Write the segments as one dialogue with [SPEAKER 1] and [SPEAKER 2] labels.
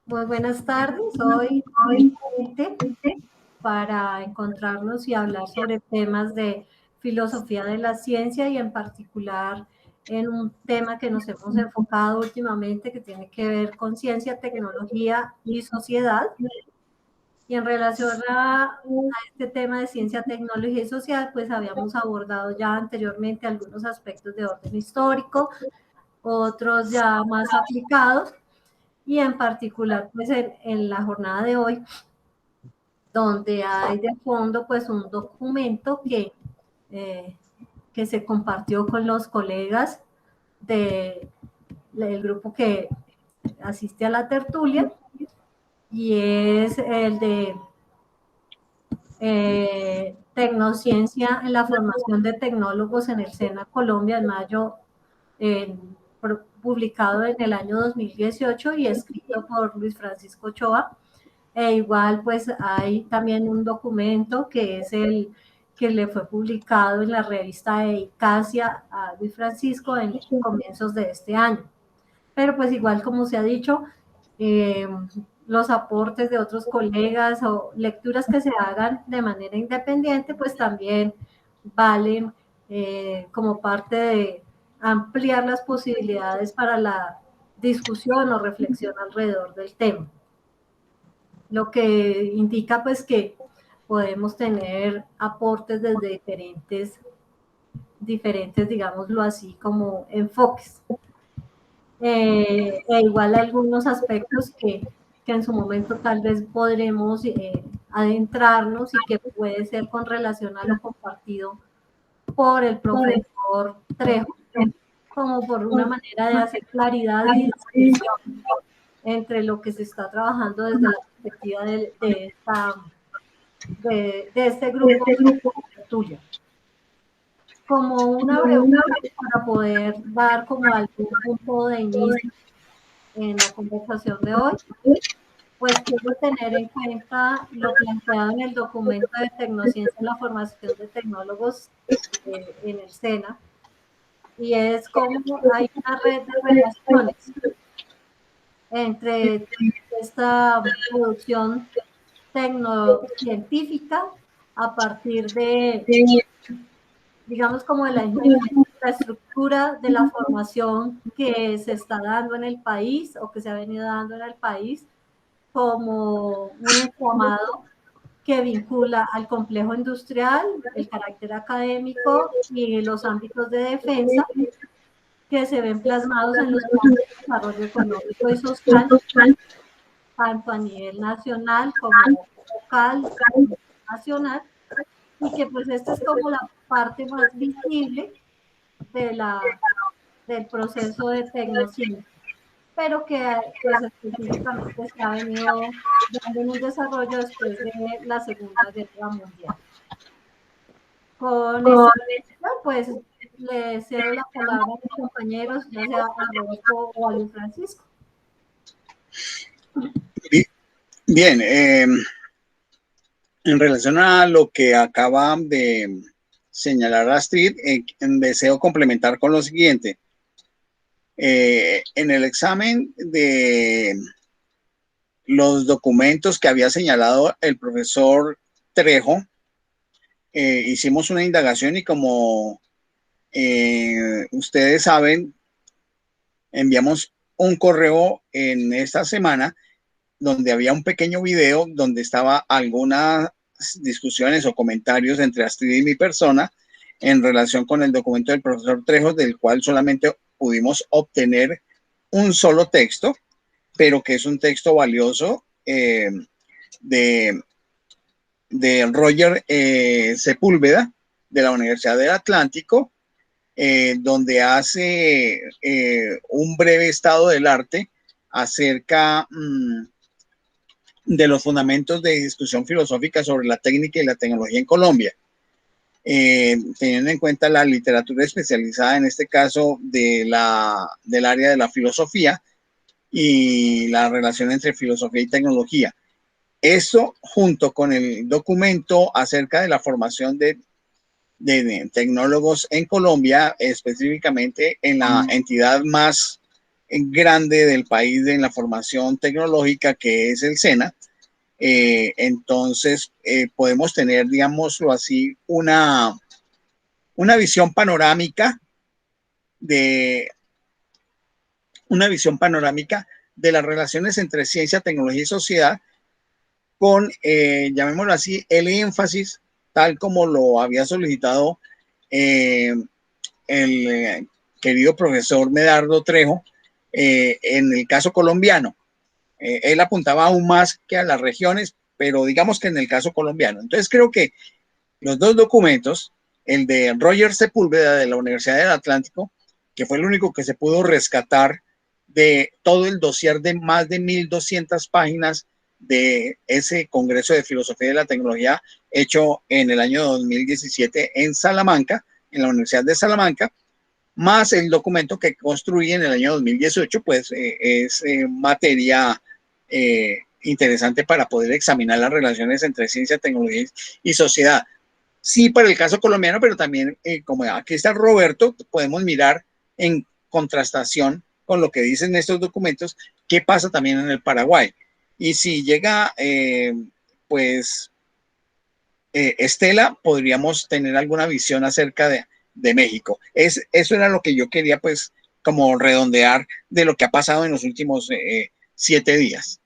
[SPEAKER 1] Muy buenas tardes, hoy nuevamente para encontrarnos y hablar sobre temas de filosofía de la ciencia y en particular en un tema que nos hemos enfocado últimamente que tiene que ver con ciencia, tecnología y sociedad. Y en relación a este tema de ciencia, tecnología y social, pues habíamos abordado ya anteriormente algunos aspectos de orden histórico, otros ya más aplicados, y en particular pues en la jornada de hoy, donde hay de fondo pues un documento que se compartió con los colegas del grupo que asiste a la tertulia, y es el de Tecnociencia en la formación de tecnólogos en el SENA Colombia, en mayo, publicado en el año 2018 y escrito por Luis Francisco Ochoa. E igual pues hay también un documento que es el que le fue publicado en la revista Eicasia a Luis Francisco en comienzos de este año. Pero pues igual como se ha dicho, los aportes de otros colegas o lecturas que se hagan de manera independiente, pues también valen como parte de ampliar las posibilidades para la discusión o reflexión alrededor del tema. Lo que indica pues que podemos tener aportes desde diferentes, digámoslo así, como enfoques. Igual algunos aspectos que en su momento tal vez podremos adentrarnos y que puede ser con relación a lo compartido por el profesor Trejo, como por una manera de hacer claridad y distinción entre lo que se está trabajando desde la perspectiva de este grupo tuyo. Como una breve para poder dar como algún punto de inicio en la conversación de hoy, pues quiero tener en cuenta lo planteado en el documento de Tecnociencia en la formación de tecnólogos en el SENA, y es como hay una red de relaciones entre esta producción tecnocientífica a partir de, digamos, como de la infraestructura de la formación que se está dando en el país o que se ha venido dando en el país, como un entramado que vincula al complejo industrial, el carácter académico y los ámbitos de defensa que se ven plasmados en los planes de desarrollo económico y social, tanto a nivel nacional como local, nacional, y que pues esta es como la parte más visible del proceso de tecnociencia, pero que pues específicamente se ha venido dando en un desarrollo después de la Segunda Guerra Mundial. Con ese pues le cedo la palabra a mis compañeros, ya sea a Rodolfo o a Luis Francisco.
[SPEAKER 2] Bien, en relación a lo que acaba de señalar Astrid, deseo complementar con lo siguiente. En el examen de los documentos que había señalado el profesor Trejo, hicimos una indagación y como ustedes saben, enviamos un correo en esta semana donde había un pequeño video donde estaba algunas discusiones o comentarios entre Astrid y mi persona en relación con el documento del profesor Trejo, del cual solamente pudimos obtener un solo texto, pero que es un texto valioso de Roger Sepúlveda, de la Universidad del Atlántico, donde hace un breve estado del arte acerca de los fundamentos de discusión filosófica sobre la técnica y la tecnología en Colombia, teniendo en cuenta la literatura especializada, en este caso del área de la filosofía y la relación entre filosofía y tecnología. Esto junto con el documento acerca de la formación de tecnólogos en Colombia, específicamente en la entidad más grande del país en la formación tecnológica, que es el SENA. Entonces, podemos tener, digámoslo así, una visión panorámica de las relaciones entre ciencia, tecnología y sociedad, con, llamémoslo así, el énfasis, tal como lo había solicitado el querido profesor Medardo Trejo, en el caso colombiano. Él apuntaba aún más que a las regiones, pero digamos que en el caso colombiano. Entonces creo que los dos documentos, el de Roger Sepúlveda de la Universidad del Atlántico, que fue el único que se pudo rescatar de todo el dossier de más de 1.200 páginas de ese Congreso de Filosofía de la Tecnología hecho en el año 2017 en Salamanca, en la Universidad de Salamanca, más el documento que construí en el año 2018, pues es materia interesante para poder examinar las relaciones entre ciencia, tecnología y sociedad. Sí, para el caso colombiano, pero también, como aquí está Roberto, podemos mirar en contrastación con lo que dicen estos documentos, qué pasa también en el Paraguay. Y si llega, pues, Estela, podríamos tener alguna visión acerca de México. Eso era lo que yo quería, pues, como redondear de lo que ha pasado en los últimos 7 días.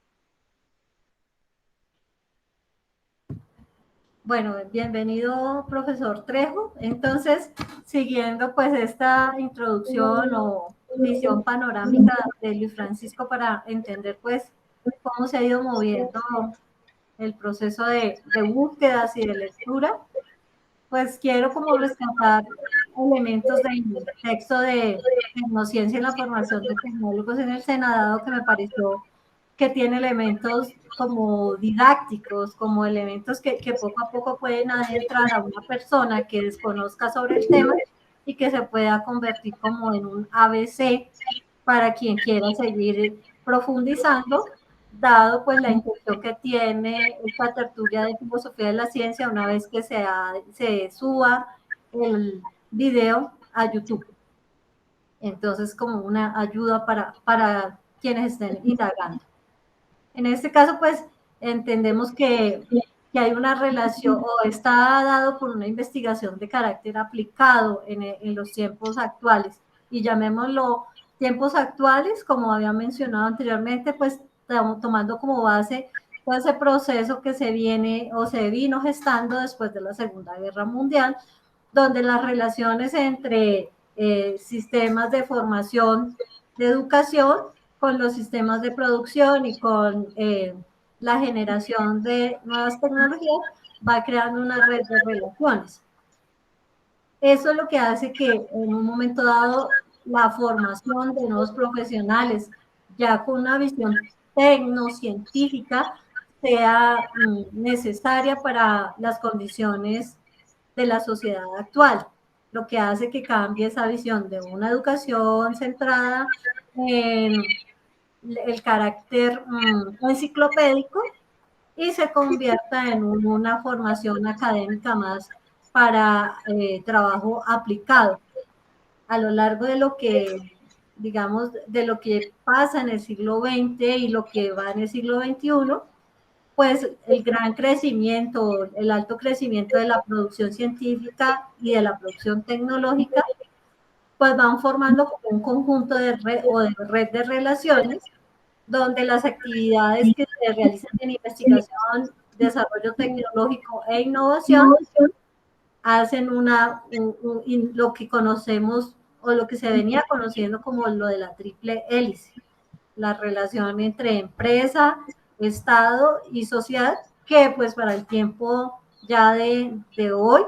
[SPEAKER 1] Bueno, bienvenido, profesor Trejo. Entonces, siguiendo pues esta introducción o visión panorámica de Luis Francisco para entender pues cómo se ha ido moviendo el proceso de búsquedas y de lectura, pues quiero como rescatar elementos del texto de Tecnociencia en la formación de tecnólogos en el Senado, que me pareció que tiene elementos como didácticos, como elementos que poco a poco pueden adentrar a una persona que desconozca sobre el tema y que se pueda convertir como en un ABC para quien quiera seguir profundizando, dado pues la intención que tiene esta tertulia de filosofía de la ciencia una vez que se suba el video a YouTube. Entonces, como una ayuda para quienes estén indagando. En este caso, pues, entendemos que hay una relación o está dado por una investigación de carácter aplicado en los tiempos actuales. Y llamémoslo tiempos actuales, como había mencionado anteriormente, pues tomando como base todo ese proceso que se viene o se vino gestando después de la Segunda Guerra Mundial, donde las relaciones entre sistemas de formación, de educación, con los sistemas de producción y con la generación de nuevas tecnologías, va creando una red de relaciones. Eso es lo que hace que en un momento dado la formación de nuevos profesionales, ya con una visión tecnocientífica, sea necesaria para las condiciones de la sociedad actual, lo que hace que cambie esa visión de una educación centrada en el carácter enciclopédico y se convierta en una formación académica más para trabajo aplicado. A lo largo de lo que, digamos, de lo que pasa en el siglo XX y lo que va en el siglo XXI, pues el gran crecimiento, el alto crecimiento de la producción científica y de la producción tecnológica, pues van formando como un conjunto de red o de red de relaciones donde las actividades que se realizan en investigación, desarrollo tecnológico e innovación hacen lo que conocemos o lo que se venía conociendo como lo de la triple hélice, la relación entre empresa, Estado y sociedad, que pues para el tiempo ya de hoy,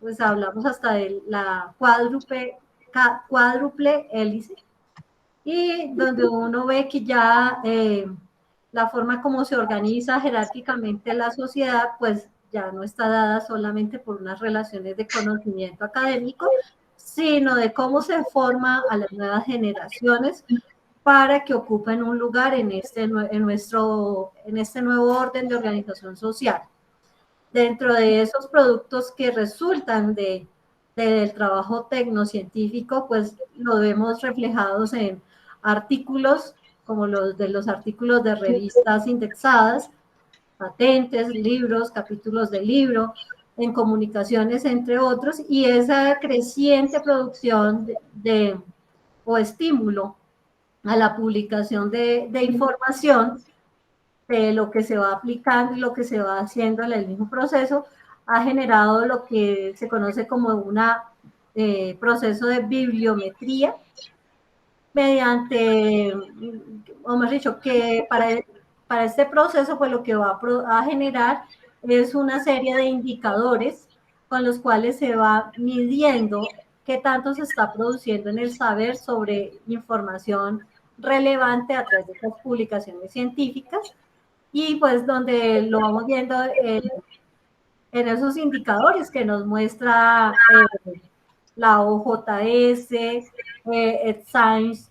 [SPEAKER 1] pues hablamos hasta de la cuádruple hélice, y donde uno ve que ya la forma como se organiza jerárquicamente la sociedad, pues ya no está dada solamente por unas relaciones de conocimiento académico, sino de cómo se forma a las nuevas generaciones para que ocupen un lugar en este nuevo orden de organización social. Dentro de esos productos que resultan del trabajo tecnocientífico, pues lo vemos reflejados en artículos como los de los artículos de revistas indexadas, patentes, libros, capítulos de libro, en comunicaciones, entre otros, y esa creciente producción o estímulo a la publicación de información de lo que se va aplicando y lo que se va haciendo en el mismo proceso, ha generado lo que se conoce como un proceso de bibliometría, mediante, o mejor dicho, que para este proceso, pues lo que va a generar es una serie de indicadores con los cuales se va midiendo qué tanto se está produciendo en el saber sobre información relevante a través de estas publicaciones científicas, y pues donde lo vamos viendo en esos indicadores que nos muestra la OJS, EdScience,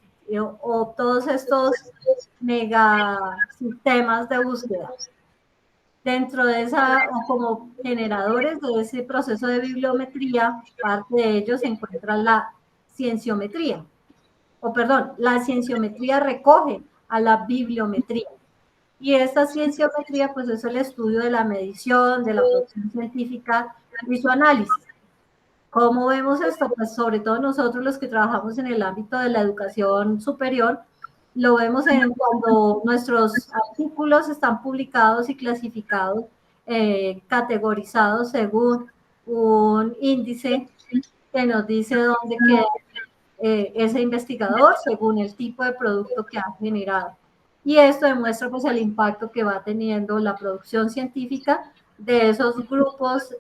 [SPEAKER 1] o todos estos mega sistemas de búsqueda. Dentro de esa, o como generadores de ese proceso de bibliometría, parte de ellos se encuentra la cienciometría, o perdón, la cienciometría recoge a la bibliometría. Y esta cienciometría, pues es el estudio de la medición, de la producción científica y su análisis. ¿Cómo vemos esto? Pues sobre todo nosotros los que trabajamos en el ámbito de la educación superior, lo vemos en cuando nuestros artículos están publicados y clasificados, categorizados según un índice que nos dice dónde queda ese investigador según el tipo de producto que ha generado. Y esto demuestra pues el impacto que va teniendo la producción científica de esos grupos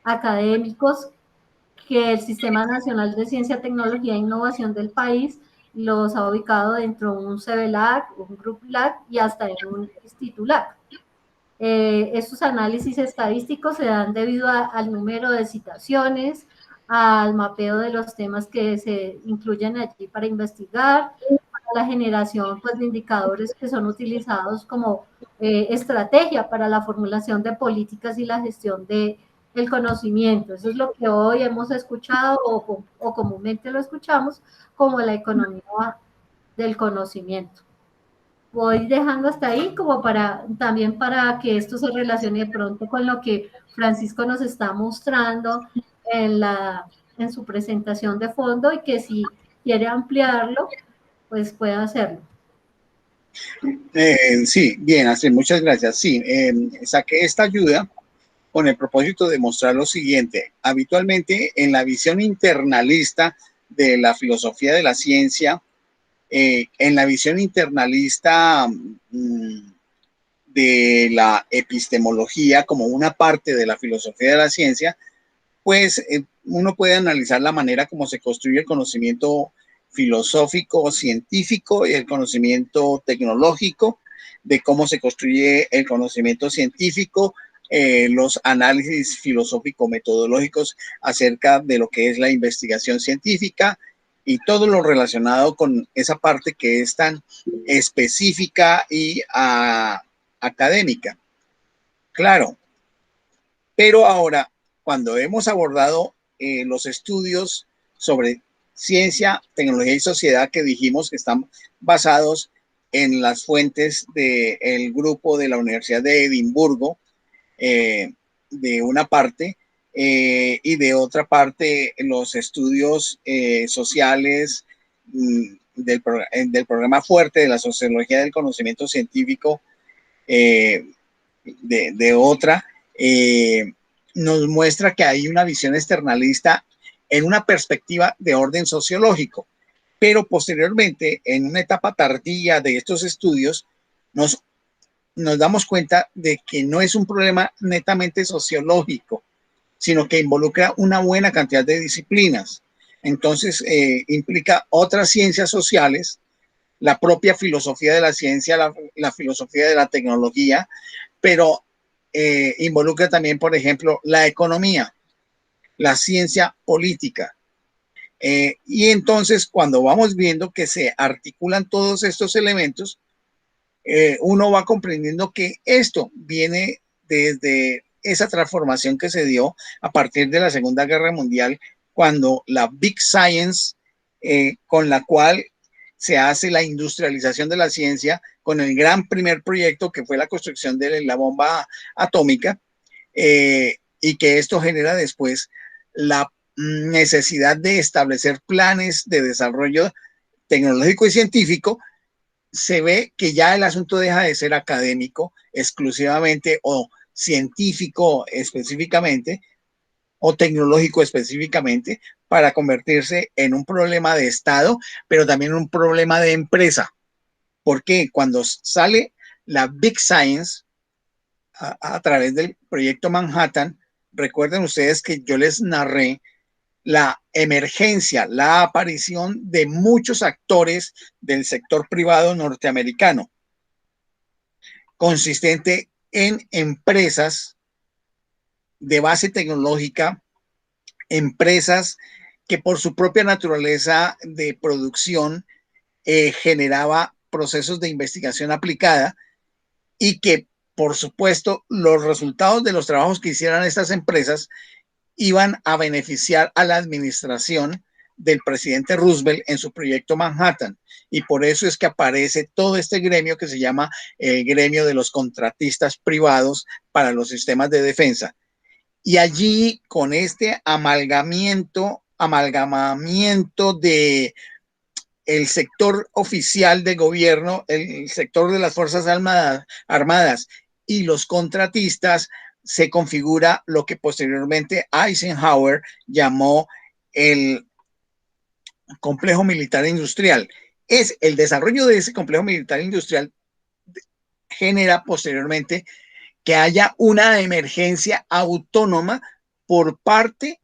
[SPEAKER 1] académicos que el Sistema Nacional de Ciencia, Tecnología e Innovación del país los ha ubicado dentro de un CBLAC, un Group LAC y hasta en un Institulac. Estos análisis estadísticos se dan debido al número de citaciones, al mapeo de los temas que se incluyen allí para investigar, a la generación pues, de indicadores que son utilizados como estrategia para la formulación de políticas y la gestión del conocimiento. Eso es lo que hoy hemos escuchado o comúnmente lo escuchamos como la economía del conocimiento. Voy dejando hasta ahí como también para que esto se relacione de pronto con lo que Francisco nos está mostrando en su presentación de fondo, y que si quiere ampliarlo, pues puede hacerlo.
[SPEAKER 2] Sí, bien, Astrid, muchas gracias. Sí, saqué esta ayuda con el propósito de mostrar lo siguiente. Habitualmente en la visión internalista de la filosofía de la ciencia, en la visión internalista de la epistemología como una parte de la filosofía de la ciencia, pues uno puede analizar la manera como se construye el conocimiento filosófico, científico y el conocimiento tecnológico, de cómo se construye el conocimiento científico, los análisis filosófico-metodológicos acerca de lo que es la investigación científica y todo lo relacionado con esa parte que es tan específica y académica. Claro, pero ahora, cuando hemos abordado los estudios sobre ciencia, tecnología y sociedad que dijimos que están basados en las fuentes del grupo de la Universidad de Edimburgo, de una parte, y de otra parte los estudios sociales del programa fuerte de la sociología del conocimiento científico, de otra, nos muestra que hay una visión externalista en una perspectiva de orden sociológico, pero posteriormente, en una etapa tardía de estos estudios, nos damos cuenta de que no es un problema netamente sociológico, sino que involucra una buena cantidad de disciplinas. Entonces, implica otras ciencias sociales, la propia filosofía de la ciencia, la filosofía de la tecnología, pero involucra también, por ejemplo, la economía, la ciencia política. Y entonces, cuando vamos viendo que se articulan todos estos elementos, uno va comprendiendo que esto viene desde esa transformación que se dio a partir de la Segunda Guerra Mundial, cuando la Big Science, con la cual se hace la industrialización de la ciencia con el gran primer proyecto que fue la construcción de la bomba atómica, y que esto genera después la necesidad de establecer planes de desarrollo tecnológico y científico. Se ve que ya el asunto deja de ser académico exclusivamente o científico específicamente o tecnológico específicamente, para convertirse en un problema de Estado, pero también un problema de empresa. Porque cuando sale la Big Science a través del proyecto Manhattan, recuerden ustedes que yo les narré la emergencia, la aparición de muchos actores del sector privado norteamericano, consistente en empresas de base tecnológica, empresas que por su propia naturaleza de producción generaba procesos de investigación aplicada, y que, por supuesto, los resultados de los trabajos que hicieran estas empresas iban a beneficiar a la administración del presidente Roosevelt en su proyecto Manhattan. Y por eso es que aparece todo este gremio que se llama el gremio de los contratistas privados para los sistemas de defensa. Y allí, con este amalgamamiento de el sector oficial de gobierno, el sector de las Fuerzas Armadas y los contratistas, se configura lo que posteriormente Eisenhower llamó el complejo militar industrial. Es el desarrollo de ese complejo militar industrial genera posteriormente que haya una emergencia autónoma por parte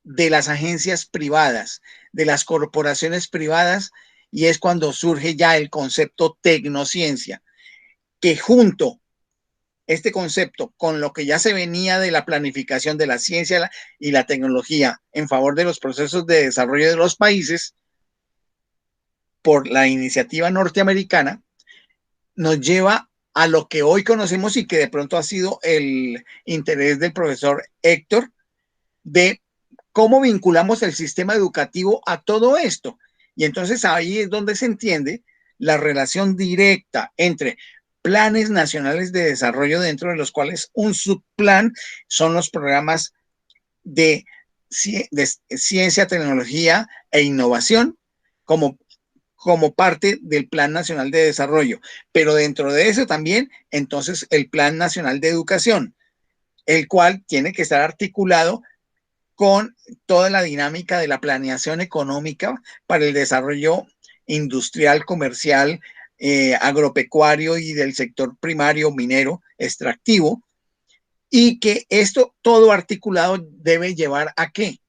[SPEAKER 2] de las agencias privadas, de las corporaciones privadas, y es cuando surge ya el concepto tecnociencia, que junto este concepto con lo que ya se venía de la planificación de la ciencia y la tecnología en favor de los procesos de desarrollo de los países por la iniciativa norteamericana, nos lleva a lo que hoy conocemos y que de pronto ha sido el interés del profesor Héctor, de cómo vinculamos el sistema educativo a todo esto. Y entonces ahí es donde se entiende la relación directa entre planes nacionales de desarrollo, dentro de los cuales un subplan son los programas de ciencia, tecnología e innovación, como parte del Plan Nacional de Desarrollo. Pero dentro de eso también, entonces, el Plan Nacional de Educación, el cual tiene que estar articulado con toda la dinámica de la planeación económica para el desarrollo industrial, comercial, agropecuario y del sector primario, minero, extractivo, y que esto todo articulado debe llevar ¿a qué?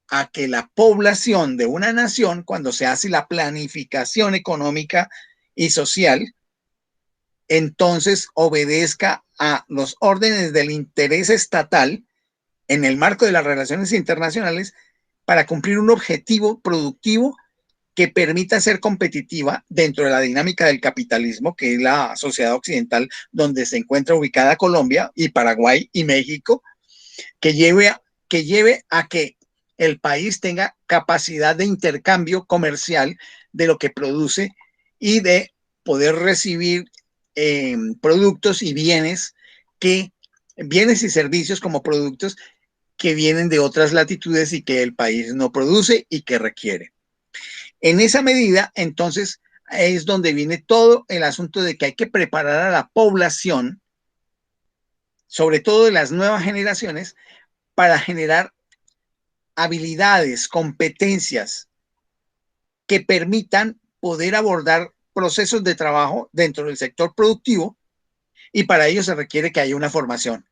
[SPEAKER 2] A que la población de una nación, cuando se hace la planificación económica y social, entonces obedezca a los órdenes del interés estatal en el marco de las relaciones internacionales, para cumplir un objetivo productivo que permita ser competitiva dentro de la dinámica del capitalismo, que es la sociedad occidental donde se encuentra ubicada Colombia y Paraguay y México, que lleve a que el país tenga capacidad de intercambio comercial de lo que produce, y de poder recibir productos y bienes y servicios como productos que vienen de otras latitudes y que el país no produce y que requiere. En esa medida, entonces, es donde viene todo el asunto de que hay que preparar a la población, sobre todo de las nuevas generaciones, para generar habilidades, competencias que permitan poder abordar procesos de trabajo dentro del sector productivo, y para ello se requiere que haya una formación.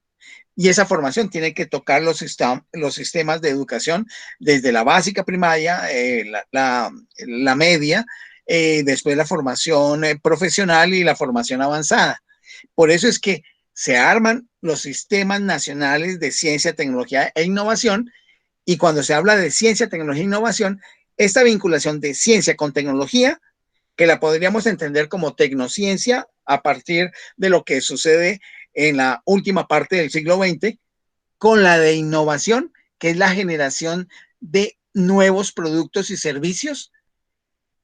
[SPEAKER 2] Y esa formación tiene que tocar los sistemas de educación, desde la básica primaria, la media, después la formación profesional y la formación avanzada. Por eso es que se arman los sistemas nacionales de ciencia, tecnología e innovación, y cuando se habla de ciencia, tecnología e innovación, esta vinculación de ciencia con tecnología, que la podríamos entender como tecnociencia a partir de lo que sucede en la última parte del siglo XX, con la de innovación, que es la generación de nuevos productos y servicios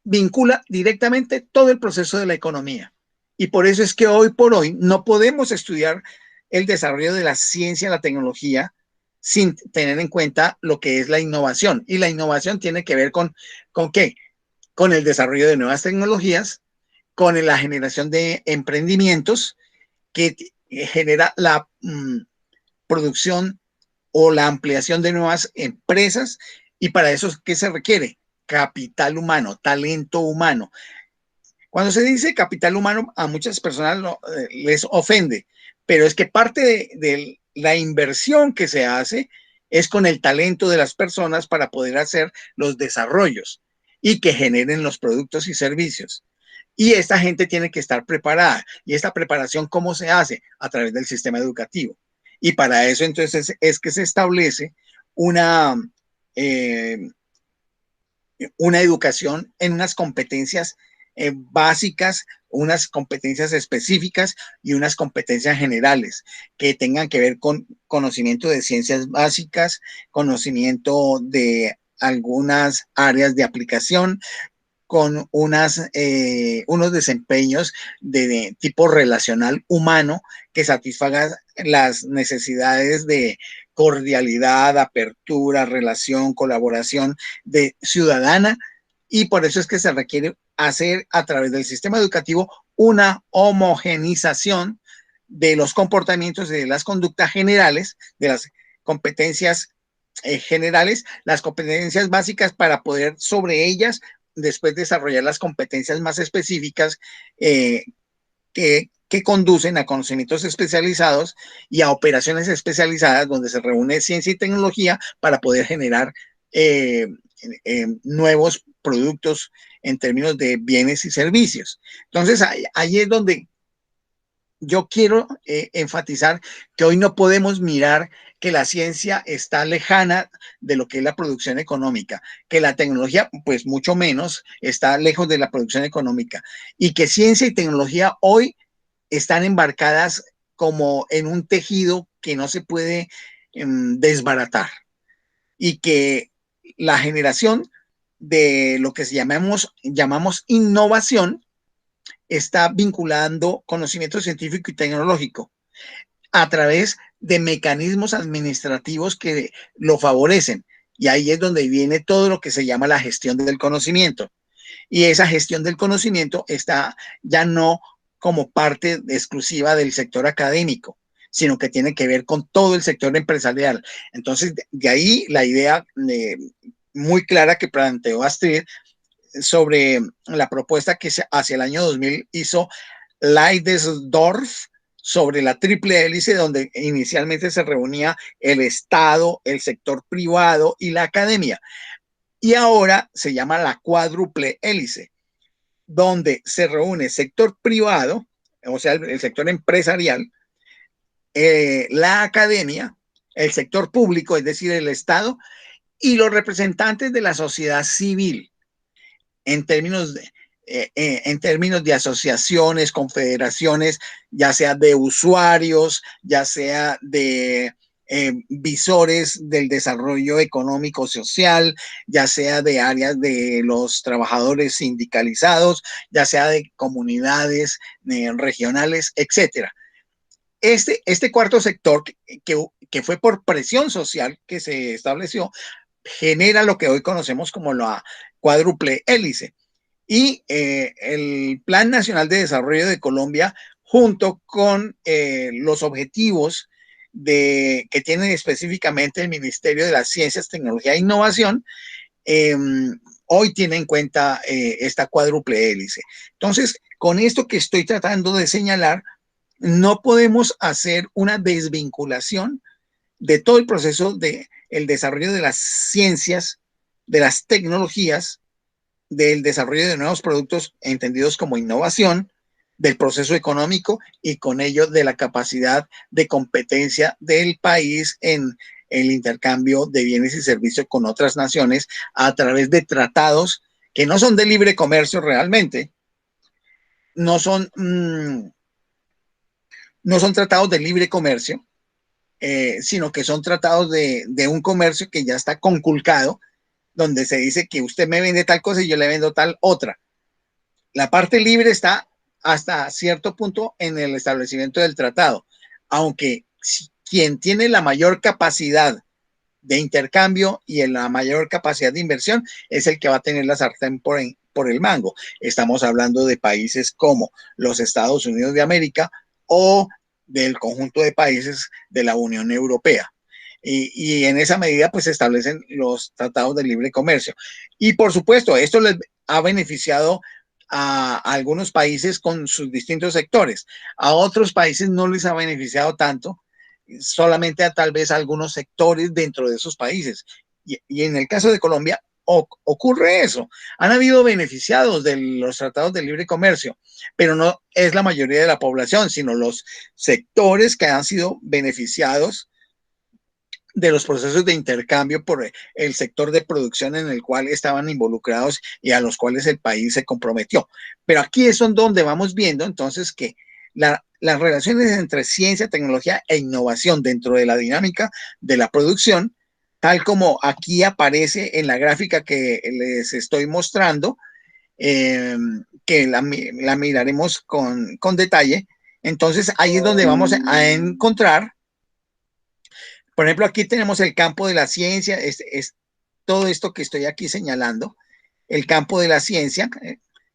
[SPEAKER 2] vincula directamente todo el proceso de la economía. Y por eso es que hoy por hoy no podemos estudiar el desarrollo de la ciencia, la tecnología, sin tener en cuenta lo que es la innovación. Y la innovación tiene que ver ¿con qué? Con el desarrollo de nuevas tecnologías, con la generación de emprendimientos que genera la producción o la ampliación de nuevas empresas. Y para eso, ¿qué se requiere? Capital humano, talento humano. Cuando se dice capital humano, a muchas personas les ofende, pero es que parte de la inversión que se hace es con el talento de las personas para poder hacer los desarrollos y que generen los productos y servicios. Y esta gente tiene que estar preparada. ¿Y esta preparación cómo se hace? A través del sistema educativo. Y para eso entonces es que se establece una, eh, una educación en unas competencias básicas, unas competencias específicas y unas competencias generales que tengan que ver con conocimiento de ciencias básicas, conocimiento de algunas áreas de aplicación, con unos desempeños de tipo relacional humano que satisfagan las necesidades de cordialidad, apertura, relación, colaboración de ciudadana. Y por eso es que se requiere hacer a través del sistema educativo una homogenización de los comportamientos y de las conductas generales, de las competencias generales, las competencias básicas para poder sobre ellas después desarrollar las competencias más específicas que conducen a conocimientos especializados y a operaciones especializadas donde se reúne ciencia y tecnología para poder generar nuevos productos en términos de bienes y servicios. Entonces, ahí es donde yo quiero enfatizar que hoy no podemos mirar que la ciencia está lejana de lo que es la producción económica, que la tecnología, pues mucho menos, está lejos de la producción económica y que ciencia y tecnología hoy están embarcadas como en un tejido que no se puede desbaratar y que la generación de lo que llamamos innovación está vinculando conocimiento científico y tecnológico a través de mecanismos administrativos que lo favorecen. Y ahí es donde viene todo lo que se llama la gestión del conocimiento. Y esa gestión del conocimiento está ya no como parte exclusiva del sector académico, sino que tiene que ver con todo el sector empresarial. Entonces, de ahí la idea muy clara que planteó Astrid sobre la propuesta que hacia el año 2000 hizo Leidesdorf sobre la triple hélice, donde inicialmente se reunía el Estado, el sector privado y la academia. Y ahora se llama la cuádruple hélice, donde se reúne sector privado, o sea, el sector empresarial, la academia, el sector público, es decir, el Estado, y los representantes de la sociedad civil en términos en términos de asociaciones, confederaciones, ya sea de usuarios, ya sea de visores del desarrollo económico social, ya sea de áreas de los trabajadores sindicalizados, ya sea de comunidades regionales, etcétera. Este cuarto sector que fue por presión social que se estableció, genera lo que hoy conocemos como la cuádruple hélice. Y el Plan Nacional de Desarrollo de Colombia, junto con los objetivos que tiene específicamente el Ministerio de las Ciencias, Tecnología e Innovación, hoy tiene en cuenta esta cuádruple hélice. Entonces, con esto que estoy tratando de señalar, no podemos hacer una desvinculación de todo el proceso de el desarrollo de las ciencias, de las tecnologías, del desarrollo de nuevos productos entendidos como innovación, del proceso económico y con ello de la capacidad de competencia del país en el intercambio de bienes y servicios con otras naciones a través de tratados que no son de libre comercio realmente, no son, no son tratados de libre comercio, sino que son tratados de un comercio que ya está conculcado donde se dice que usted me vende tal cosa y yo le vendo tal otra. La parte libre está hasta cierto punto en el establecimiento del tratado, aunque quien tiene la mayor capacidad de intercambio y en la mayor capacidad de inversión es el que va a tener la sartén por el mango. Estamos hablando de países como los Estados Unidos de América o del conjunto de países de la Unión Europea. Y en esa medida pues se establecen los tratados de libre comercio. Y por supuesto, esto les ha beneficiado a algunos países con sus distintos sectores. A otros países no les ha beneficiado tanto, solamente a tal vez a algunos sectores dentro de esos países. Y en el caso de Colombia ocurre eso. Han habido beneficiados de los tratados de libre comercio, pero no es la mayoría de la población, sino los sectores que han sido beneficiados de los procesos de intercambio por el sector de producción en el cual estaban involucrados y a los cuales el país se comprometió. Pero aquí es donde vamos viendo entonces que las relaciones entre ciencia, tecnología e innovación dentro de la dinámica de la producción, tal como aquí aparece en la gráfica que les estoy mostrando, que la miraremos con detalle. Entonces ahí es donde vamos a encontrar. Por ejemplo, aquí tenemos el campo de la ciencia, es todo esto que estoy aquí señalando, el campo de la ciencia,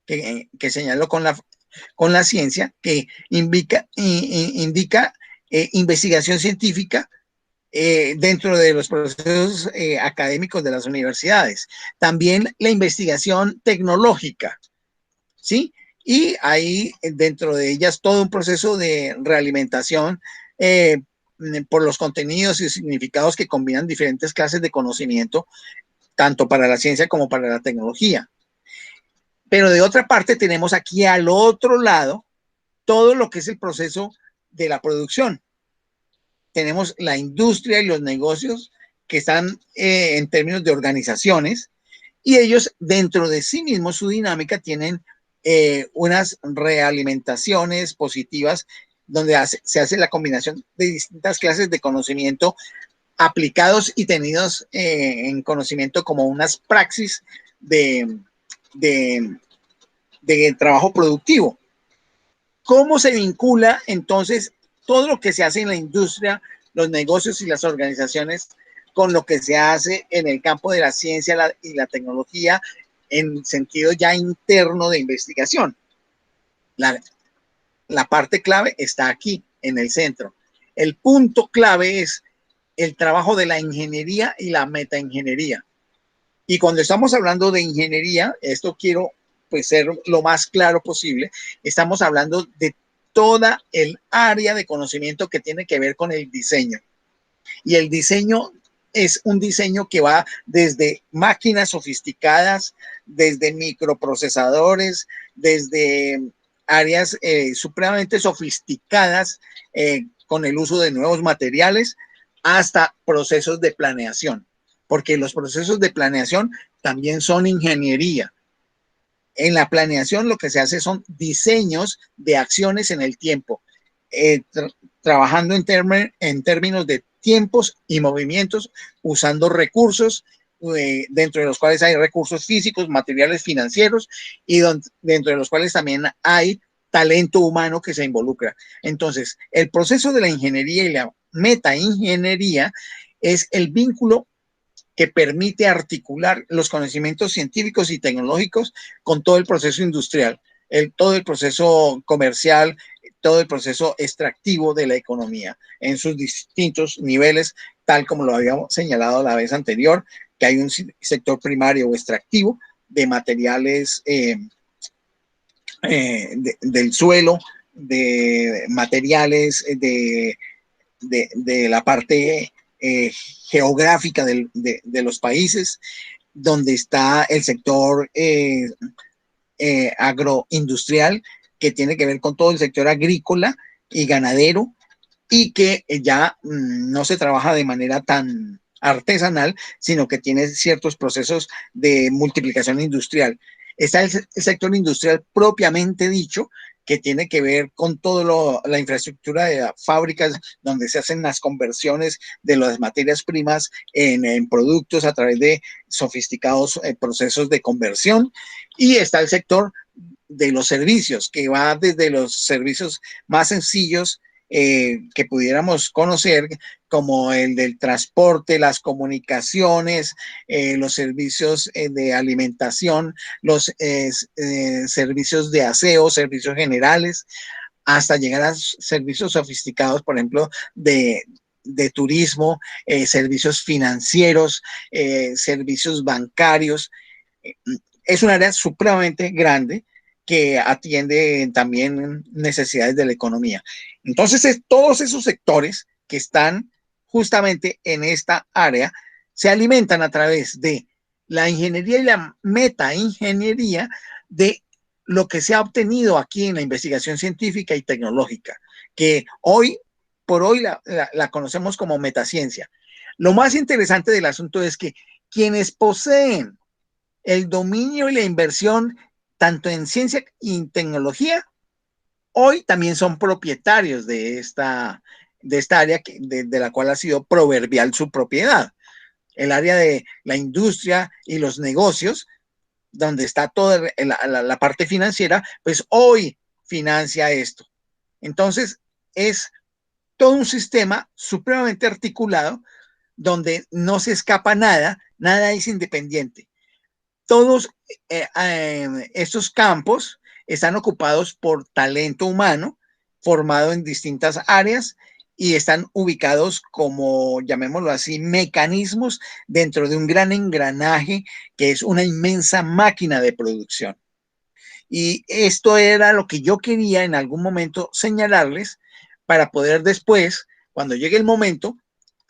[SPEAKER 2] que señalo con la ciencia, que indica investigación científica dentro de los procesos académicos de las universidades. También la investigación tecnológica, ¿sí? Y ahí dentro de ellas todo un proceso de realimentación por los contenidos y significados que combinan diferentes clases de conocimiento, tanto para la ciencia como para la tecnología. Pero de otra parte tenemos aquí al otro lado todo lo que es el proceso de la producción. Tenemos la industria y los negocios que están en términos de organizaciones y ellos dentro de sí mismos su dinámica tienen unas realimentaciones positivas donde se hace la combinación de distintas clases de conocimiento aplicados y tenidos en conocimiento como unas praxis de, de, de trabajo productivo. ¿Cómo se vincula entonces todo lo que se hace en la industria, los negocios y las organizaciones con lo que se hace en el campo de la ciencia y la tecnología en sentido ya interno de investigación? La parte clave está aquí, en el centro. El punto clave es el trabajo de la ingeniería y la metaingeniería. Y cuando estamos hablando de ingeniería, esto quiero pues ser lo más claro posible, estamos hablando de toda el área de conocimiento que tiene que ver con el diseño. Y el diseño es un diseño que va desde máquinas sofisticadas, desde microprocesadores, desde áreas supremamente sofisticadas con el uso de nuevos materiales, hasta procesos de planeación, porque los procesos de planeación también son ingeniería. En la planeación lo que se hace son diseños de acciones en el tiempo, trabajando en términos de tiempos y movimientos, usando recursos dentro de los cuales hay recursos físicos, materiales, financieros y dentro de los cuales también hay talento humano que se involucra. Entonces, el proceso de la ingeniería y la metaingeniería es el vínculo que permite articular los conocimientos científicos y tecnológicos con todo el proceso industrial, todo el proceso comercial, todo el proceso extractivo de la economía en sus distintos niveles, tal como lo habíamos señalado la vez anterior, que hay un sector primario o extractivo de materiales del suelo, de materiales de la parte geográfica de los países, donde está el sector agroindustrial, que tiene que ver con todo el sector agrícola y ganadero, y que ya no se trabaja de manera tan artesanal, sino que tiene ciertos procesos de multiplicación industrial. Está el sector industrial propiamente dicho, que tiene que ver con la infraestructura de las fábricas donde se hacen las conversiones de las materias primas en productos a través de sofisticados procesos de conversión. Y está el sector de los servicios, que va desde los servicios más sencillos que pudiéramos conocer, como el del transporte, las comunicaciones, los servicios de alimentación, los servicios de aseo, servicios generales, hasta llegar a servicios sofisticados, por ejemplo, de turismo, servicios financieros, servicios bancarios. Es un área supremamente grande que atiende también necesidades de la economía. Entonces, todos esos sectores que están justamente en esta área se alimentan a través de la ingeniería y la metaingeniería de lo que se ha obtenido aquí en la investigación científica y tecnológica, que hoy por hoy la conocemos como metaciencia. Lo más interesante del asunto es que quienes poseen el dominio y la inversión tanto en ciencia y en tecnología, hoy también son propietarios de esta área de la cual ha sido proverbial su propiedad. El área de la industria y los negocios, donde está toda la parte financiera, pues hoy financia esto. Entonces, es todo un sistema supremamente articulado donde no se escapa nada, nada es independiente. Todos estos campos están ocupados por talento humano formado en distintas áreas y están ubicados como, llamémoslo así, mecanismos dentro de un gran engranaje que es una inmensa máquina de producción. Y esto era lo que yo quería en algún momento señalarles para poder después, cuando llegue el momento,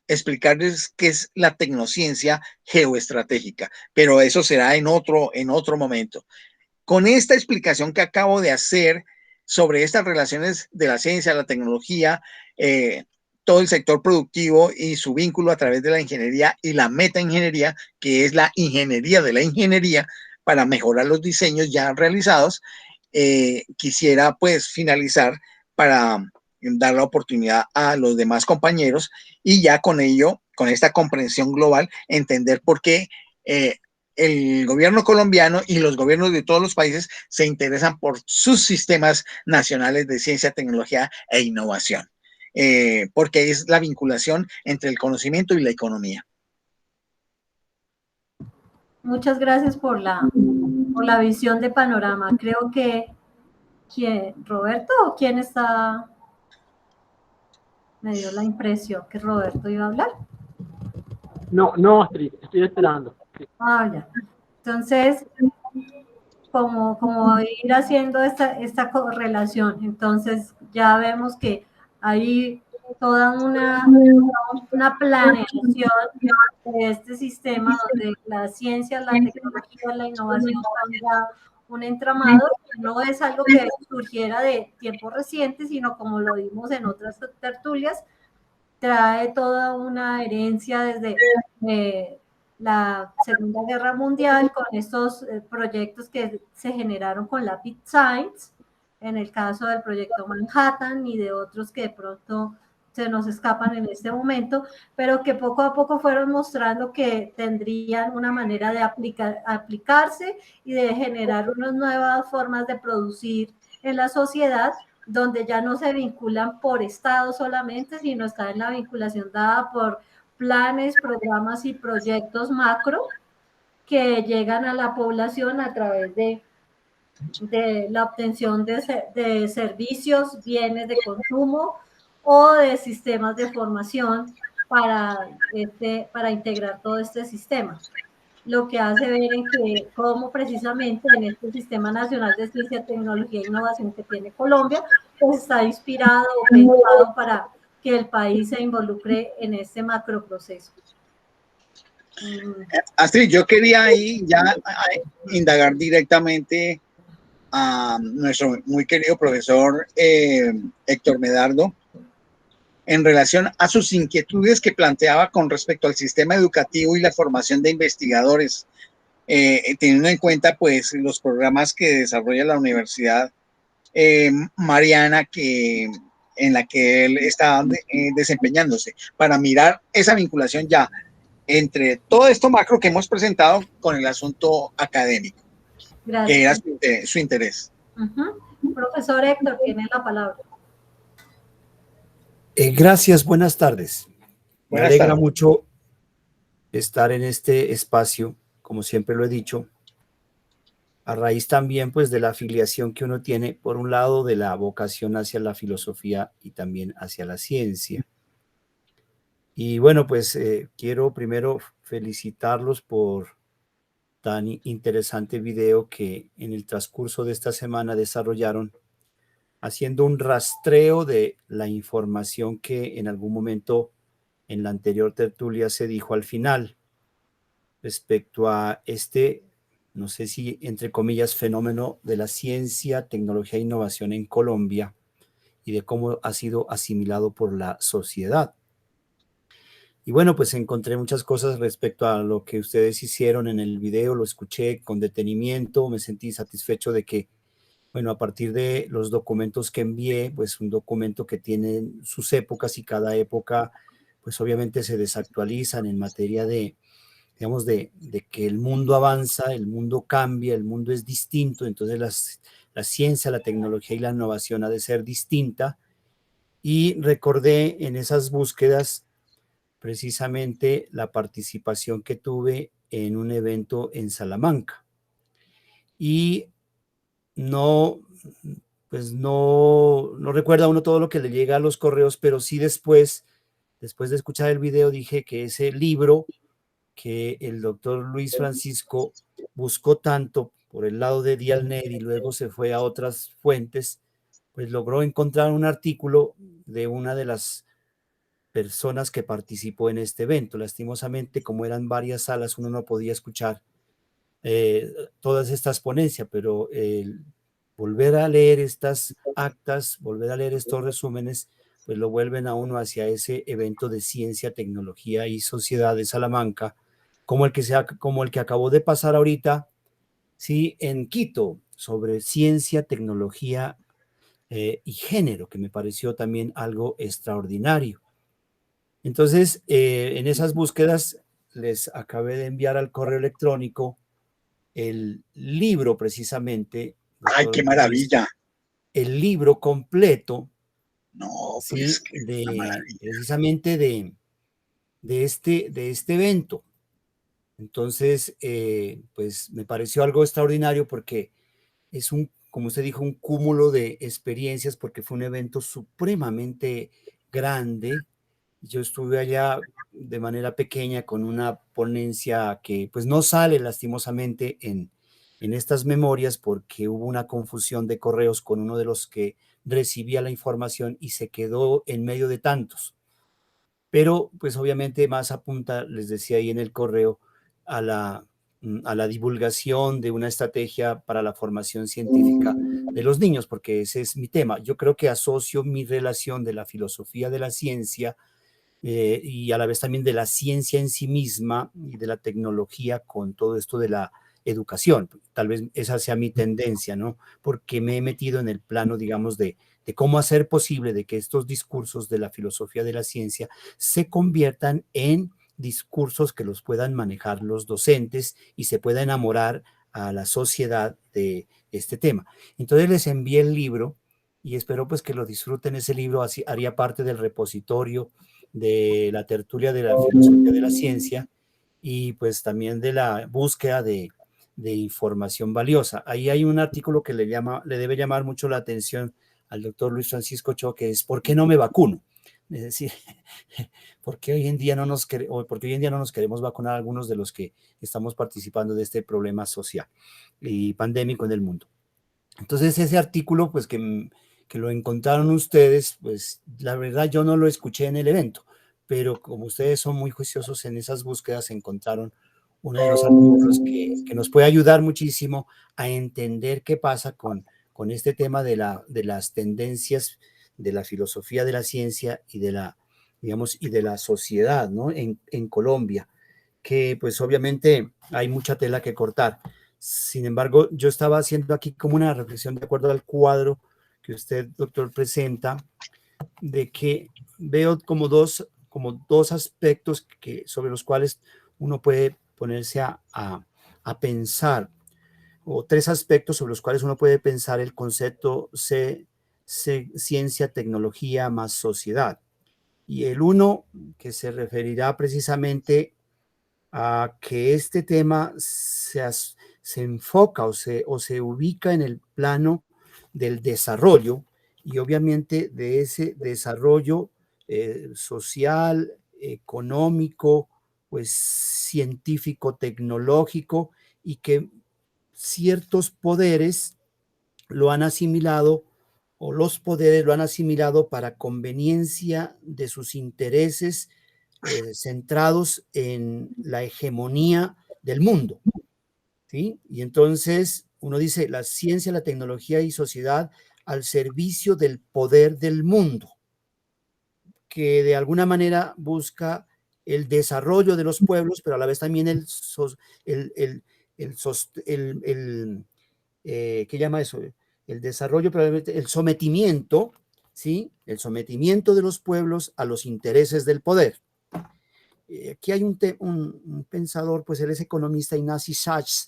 [SPEAKER 2] explicarles qué es la tecnociencia geoestratégica, pero eso será en otro momento. Con esta explicación que acabo de hacer sobre estas relaciones de la ciencia, la tecnología, todo el sector productivo y su vínculo a través de la ingeniería y la metaingeniería, que es la ingeniería de la ingeniería para mejorar los diseños ya realizados, quisiera pues finalizar para dar la oportunidad a los demás compañeros y ya con ello, con esta comprensión global, entender por qué el gobierno colombiano y los gobiernos de todos los países se interesan por sus sistemas nacionales de ciencia, tecnología e innovación, porque es la vinculación entre el conocimiento y la economía.
[SPEAKER 1] Muchas gracias por la visión de panorama. Creo que Roberto, o quién está, me dio la impresión que Roberto iba a hablar.
[SPEAKER 3] No, Astrid, estoy esperando.
[SPEAKER 1] Ah, ya. Entonces, como ir haciendo esta correlación. Entonces, ya vemos que hay toda una planeación de este sistema donde la ciencia, la tecnología, la innovación son ya un entramado que no es algo que surgiera de tiempos recientes, sino como lo vimos en otras tertulias, trae toda una herencia desde la Segunda Guerra Mundial con estos proyectos que se generaron con la Big Science, en el caso del proyecto Manhattan y de otros que de pronto se nos escapan en este momento, pero que poco a poco fueron mostrando que tendrían una manera de aplicarse y de generar unas nuevas formas de producir en la sociedad, donde ya no se vinculan por Estado solamente, sino está en la vinculación dada por planes, programas y proyectos macro que llegan a la población a través de la obtención de servicios, bienes de consumo o de sistemas de formación para integrar todo este sistema. Lo que hace ver en que cómo precisamente en este Sistema Nacional de Ciencia, Tecnología e Innovación que tiene Colombia, pues está inspirado o pensado para que el país se involucre en este macroproceso.
[SPEAKER 2] Astrid, yo quería ahí ya indagar directamente a nuestro muy querido profesor Héctor Medardo en relación a sus inquietudes que planteaba con respecto al sistema educativo y la formación de investigadores, teniendo en cuenta pues los programas que desarrolla la universidad Mariana, en la que él está desempeñándose, para mirar esa vinculación ya entre todo esto macro que hemos presentado con el asunto académico, que era su interés.
[SPEAKER 1] Profesor Héctor, tiene la palabra.
[SPEAKER 4] Gracias, buenas tardes. Me
[SPEAKER 2] Buenas
[SPEAKER 4] alegra
[SPEAKER 2] tardes.
[SPEAKER 4] mucho estar en este espacio, como siempre lo he dicho, a raíz también pues de la afiliación que uno tiene, por un lado de la vocación hacia la filosofía y también hacia la ciencia. Y bueno, pues quiero primero felicitarlos por tan interesante video que en el transcurso de esta semana desarrollaron, haciendo un rastreo de la información que en algún momento en la anterior tertulia se dijo al final respecto a este, no sé si entre comillas, fenómeno de la ciencia, tecnología e innovación en Colombia y de cómo ha sido asimilado por la sociedad. Y bueno, pues encontré muchas cosas respecto a lo que ustedes hicieron en el video, lo escuché con detenimiento, me sentí satisfecho de que, bueno, a partir de los documentos que envié, pues un documento que tiene sus épocas y cada época, pues obviamente se desactualizan en materia de, digamos, de que el mundo avanza, el mundo cambia, el mundo es distinto, entonces la ciencia, la tecnología y la innovación ha de ser distinta. Y recordé en esas búsquedas precisamente la participación que tuve en un evento en Salamanca. Y no, pues no recuerda uno todo lo que le llega a los correos, pero sí después de escuchar el video dije que ese libro que el doctor Luis Francisco buscó tanto por el lado de Dialnet y luego se fue a otras fuentes, pues logró encontrar un artículo de una de las personas que participó en este evento. Lastimosamente, como eran varias salas, uno no podía escuchar todas estas ponencias, pero volver a leer estas actas, volver a leer estos resúmenes, pues lo vuelven a uno hacia ese evento de ciencia, tecnología y sociedad de Salamanca, como el que acabó de pasar ahorita, sí, en Quito, sobre ciencia, tecnología y género, que me pareció también algo extraordinario. Entonces, en esas búsquedas les acabé de enviar al correo electrónico el libro precisamente,
[SPEAKER 2] ¡Ay,
[SPEAKER 4] doctor
[SPEAKER 2] qué
[SPEAKER 4] Luis,
[SPEAKER 2] maravilla!
[SPEAKER 4] el libro completo,
[SPEAKER 2] No, pues
[SPEAKER 4] ¿sí?
[SPEAKER 2] qué maravilla.
[SPEAKER 4] Precisamente de este evento. Entonces, pues me pareció algo extraordinario porque es como usted dijo, un cúmulo de experiencias porque fue un evento supremamente grande. Yo estuve allá de manera pequeña con una ponencia que pues no sale lastimosamente en estas memorias porque hubo una confusión de correos con uno de los que recibía la información y se quedó en medio de tantos. Pero pues obviamente más apunta, les decía ahí en el correo, a la divulgación de una estrategia para la formación científica de los niños, porque ese es mi tema. Yo creo que asocio mi relación de la filosofía de la ciencia y a la vez también de la ciencia en sí misma y de la tecnología con todo esto de la educación. Tal vez esa sea mi tendencia, ¿no? Porque me he metido en el plano, digamos, de cómo hacer posible de que estos discursos de la filosofía de la ciencia se conviertan en discursos que los puedan manejar los docentes y se pueda enamorar a la sociedad de este tema. Entonces les envié el libro y espero pues que lo disfruten. Ese libro así haría parte del repositorio de la tertulia de la filosofía de la ciencia y pues también de la búsqueda de información valiosa. Ahí hay un artículo que le debe llamar mucho la atención al doctor Luis Francisco Cho, que es ¿por qué no me vacuno? Es decir, ¿por qué hoy en día porque hoy en día no nos queremos vacunar algunos de los que estamos participando de este problema social y pandémico en el mundo? Entonces ese artículo, pues que lo encontraron ustedes, pues la verdad yo no lo escuché en el evento, pero como ustedes son muy juiciosos en esas búsquedas, encontraron uno de los artículos que nos puede ayudar muchísimo a entender qué pasa con este tema de las tendencias de la filosofía de la ciencia y de la, digamos, y de la sociedad, ¿no? En Colombia, que pues obviamente hay mucha tela que cortar. Sin embargo, yo estaba haciendo aquí como una reflexión de acuerdo al cuadro que usted, doctor, presenta, de que veo como dos aspectos sobre los cuales uno puede ponerse a pensar, o tres aspectos sobre los cuales uno puede pensar el concepto ciencia, tecnología más sociedad. Y el uno que se referirá precisamente a que este tema se enfoca o se ubica en el plano del desarrollo, y obviamente de ese desarrollo social, económico, pues científico, tecnológico, y que ciertos poderes lo han asimilado, o los poderes lo han asimilado para conveniencia de sus intereses centrados en la hegemonía del mundo, ¿sí? Y entonces uno dice, la ciencia, la tecnología y sociedad al servicio del poder del mundo, que de alguna manera busca el desarrollo de los pueblos, pero a la vez también ¿qué llama eso? El desarrollo, probablemente el sometimiento, ¿sí? El sometimiento de los pueblos a los intereses del poder. Aquí hay un pensador, pues él es economista, Ignasi Sachs,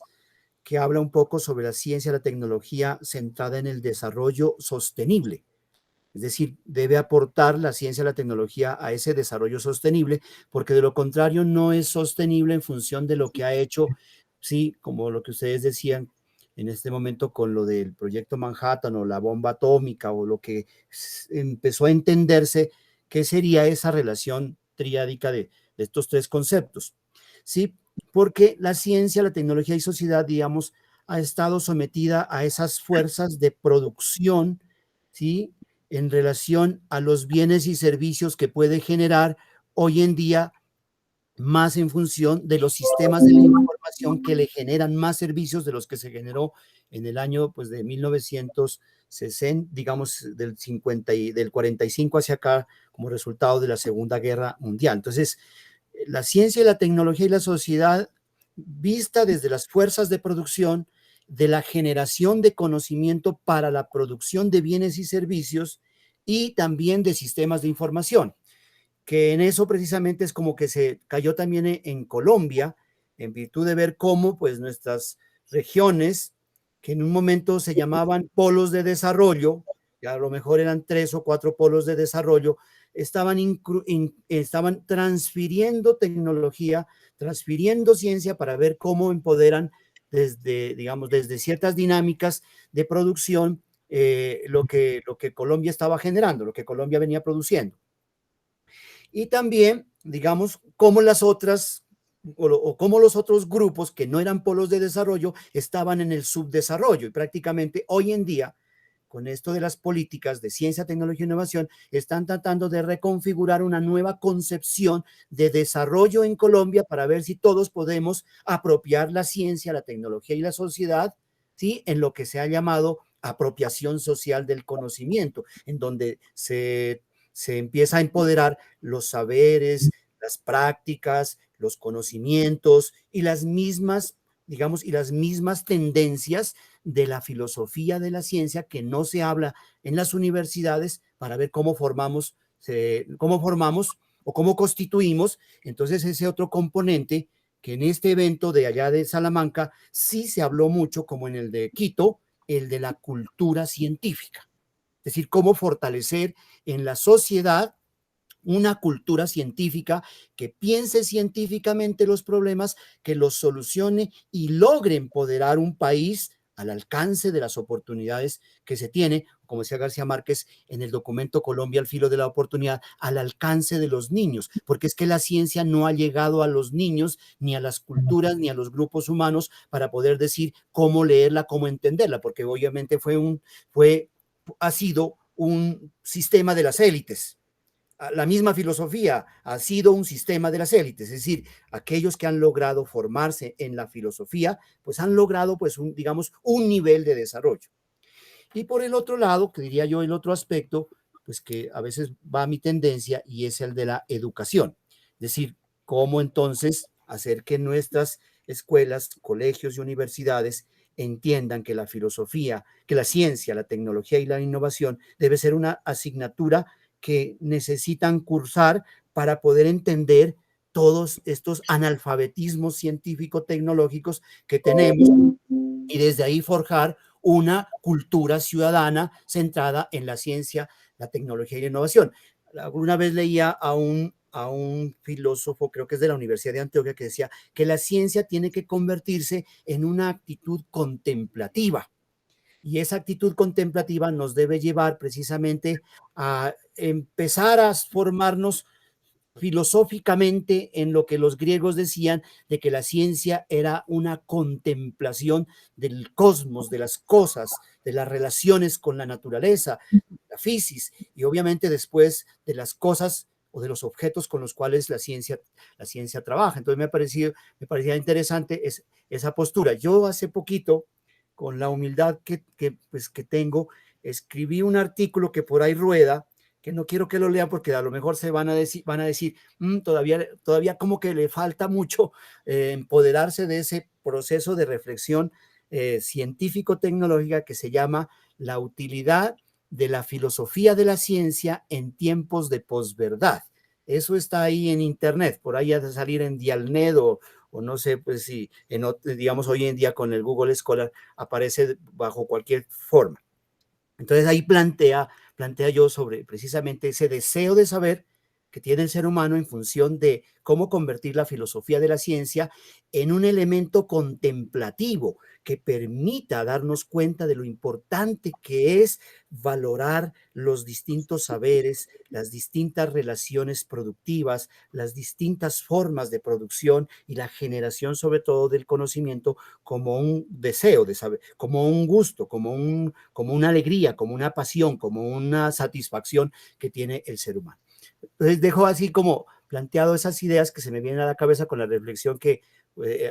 [SPEAKER 4] que habla un poco sobre la ciencia y la tecnología centrada en el desarrollo sostenible. Es decir, debe aportar la ciencia y la tecnología a ese desarrollo sostenible, porque de lo contrario no es sostenible en función de lo que ha hecho, sí, como lo que ustedes decían en este momento con lo del proyecto Manhattan o la bomba atómica, o lo que empezó a entenderse que sería esa relación triádica de estos tres conceptos, ¿sí? Porque la ciencia, la tecnología y sociedad, digamos, ha estado sometida a esas fuerzas de producción, ¿sí? En relación a los bienes y servicios que puede generar hoy en día, más en función de los sistemas de la información que le generan más servicios de los que se generó en el año, pues, de 1960, digamos, del 45 hacia acá, como resultado de la Segunda Guerra Mundial. Entonces, la ciencia y la tecnología y la sociedad, vista desde las fuerzas de producción, de la generación de conocimiento para la producción de bienes y servicios, y también de sistemas de información, que en eso precisamente es como que se cayó también en Colombia, en virtud de ver cómo pues nuestras regiones, que en un momento se llamaban polos de desarrollo, que a lo mejor eran 3 o 4 polos de desarrollo, estaban transfiriendo tecnología, transfiriendo ciencia para ver cómo empoderan desde, digamos, desde ciertas dinámicas de producción lo que Colombia estaba generando, lo que Colombia venía produciendo. Y también, digamos, cómo las otras o cómo los otros grupos que no eran polos de desarrollo estaban en el subdesarrollo. Y prácticamente hoy en día, con esto de las políticas de ciencia, tecnología e innovación, están tratando de reconfigurar una nueva concepción de desarrollo en Colombia para ver si todos podemos apropiar la ciencia, la tecnología y la sociedad, ¿sí? En lo que se ha llamado apropiación social del conocimiento, en donde se empieza a empoderar los saberes, las prácticas, los conocimientos y las mismas, digamos, y las mismas tendencias de la filosofía de la ciencia que no se habla en las universidades, para ver cómo formamos o cómo constituimos. Entonces, ese otro componente que en este evento de allá de Salamanca sí se habló mucho, como en el de Quito, el de la cultura científica. Es decir, cómo fortalecer en la sociedad una cultura científica que piense científicamente los problemas, que los solucione y logre empoderar un país al alcance de las oportunidades que se tiene, como decía García Márquez en el documento Colombia al filo de la oportunidad, al alcance de los niños, porque es que la ciencia no ha llegado a los niños, ni a las culturas, ni a los grupos humanos para poder decir cómo leerla, cómo entenderla, porque obviamente ha sido un sistema de las élites. La misma filosofía ha sido un sistema de las élites, es decir, aquellos que han logrado formarse en la filosofía, pues han logrado, pues, digamos, un nivel de desarrollo. Y por el otro lado, que diría yo el otro aspecto, pues que a veces va a mi tendencia, y es el de la educación. Es decir, cómo entonces hacer que nuestras escuelas, colegios y universidades entiendan que la filosofía, que la ciencia, la tecnología y la innovación debe ser una asignatura que necesitan cursar para poder entender todos estos analfabetismos científico-tecnológicos que tenemos y desde ahí forjar una cultura ciudadana centrada en la ciencia, la tecnología y la innovación. Alguna vez leía a un filósofo, creo que es de la Universidad de Antioquia, que decía que la ciencia tiene que convertirse en una actitud contemplativa. Y esa actitud contemplativa nos debe llevar precisamente a empezar a formarnos filosóficamente en lo que los griegos decían de que la ciencia era una contemplación del cosmos, de las cosas, de las relaciones con la naturaleza, la física, y obviamente después de las cosas o de los objetos con los cuales la ciencia trabaja. Entonces me parecía interesante esa postura. Yo hace poquito, con la humildad que tengo, escribí un artículo que por ahí rueda, que no quiero que lo lean porque a lo mejor se van a decir todavía como que le falta mucho empoderarse de ese proceso de reflexión científico-tecnológica que se llama La utilidad de la filosofía de la ciencia en tiempos de posverdad. Eso está ahí en internet, por ahí ha de salir en Dialnet o no sé, pues si, digamos, hoy en día con el Google Scholar aparece bajo cualquier forma. Entonces ahí plantea yo sobre precisamente ese deseo de saber que tiene el ser humano en función de cómo convertir la filosofía de la ciencia en un elemento contemplativo que permita darnos cuenta de lo importante que es valorar los distintos saberes, las distintas relaciones productivas, las distintas formas de producción y la generación sobre todo del conocimiento como un deseo de saber, como un gusto, como una alegría, como una pasión, como una satisfacción que tiene el ser humano. Entonces dejo así como planteado esas ideas que se me vienen a la cabeza con la reflexión que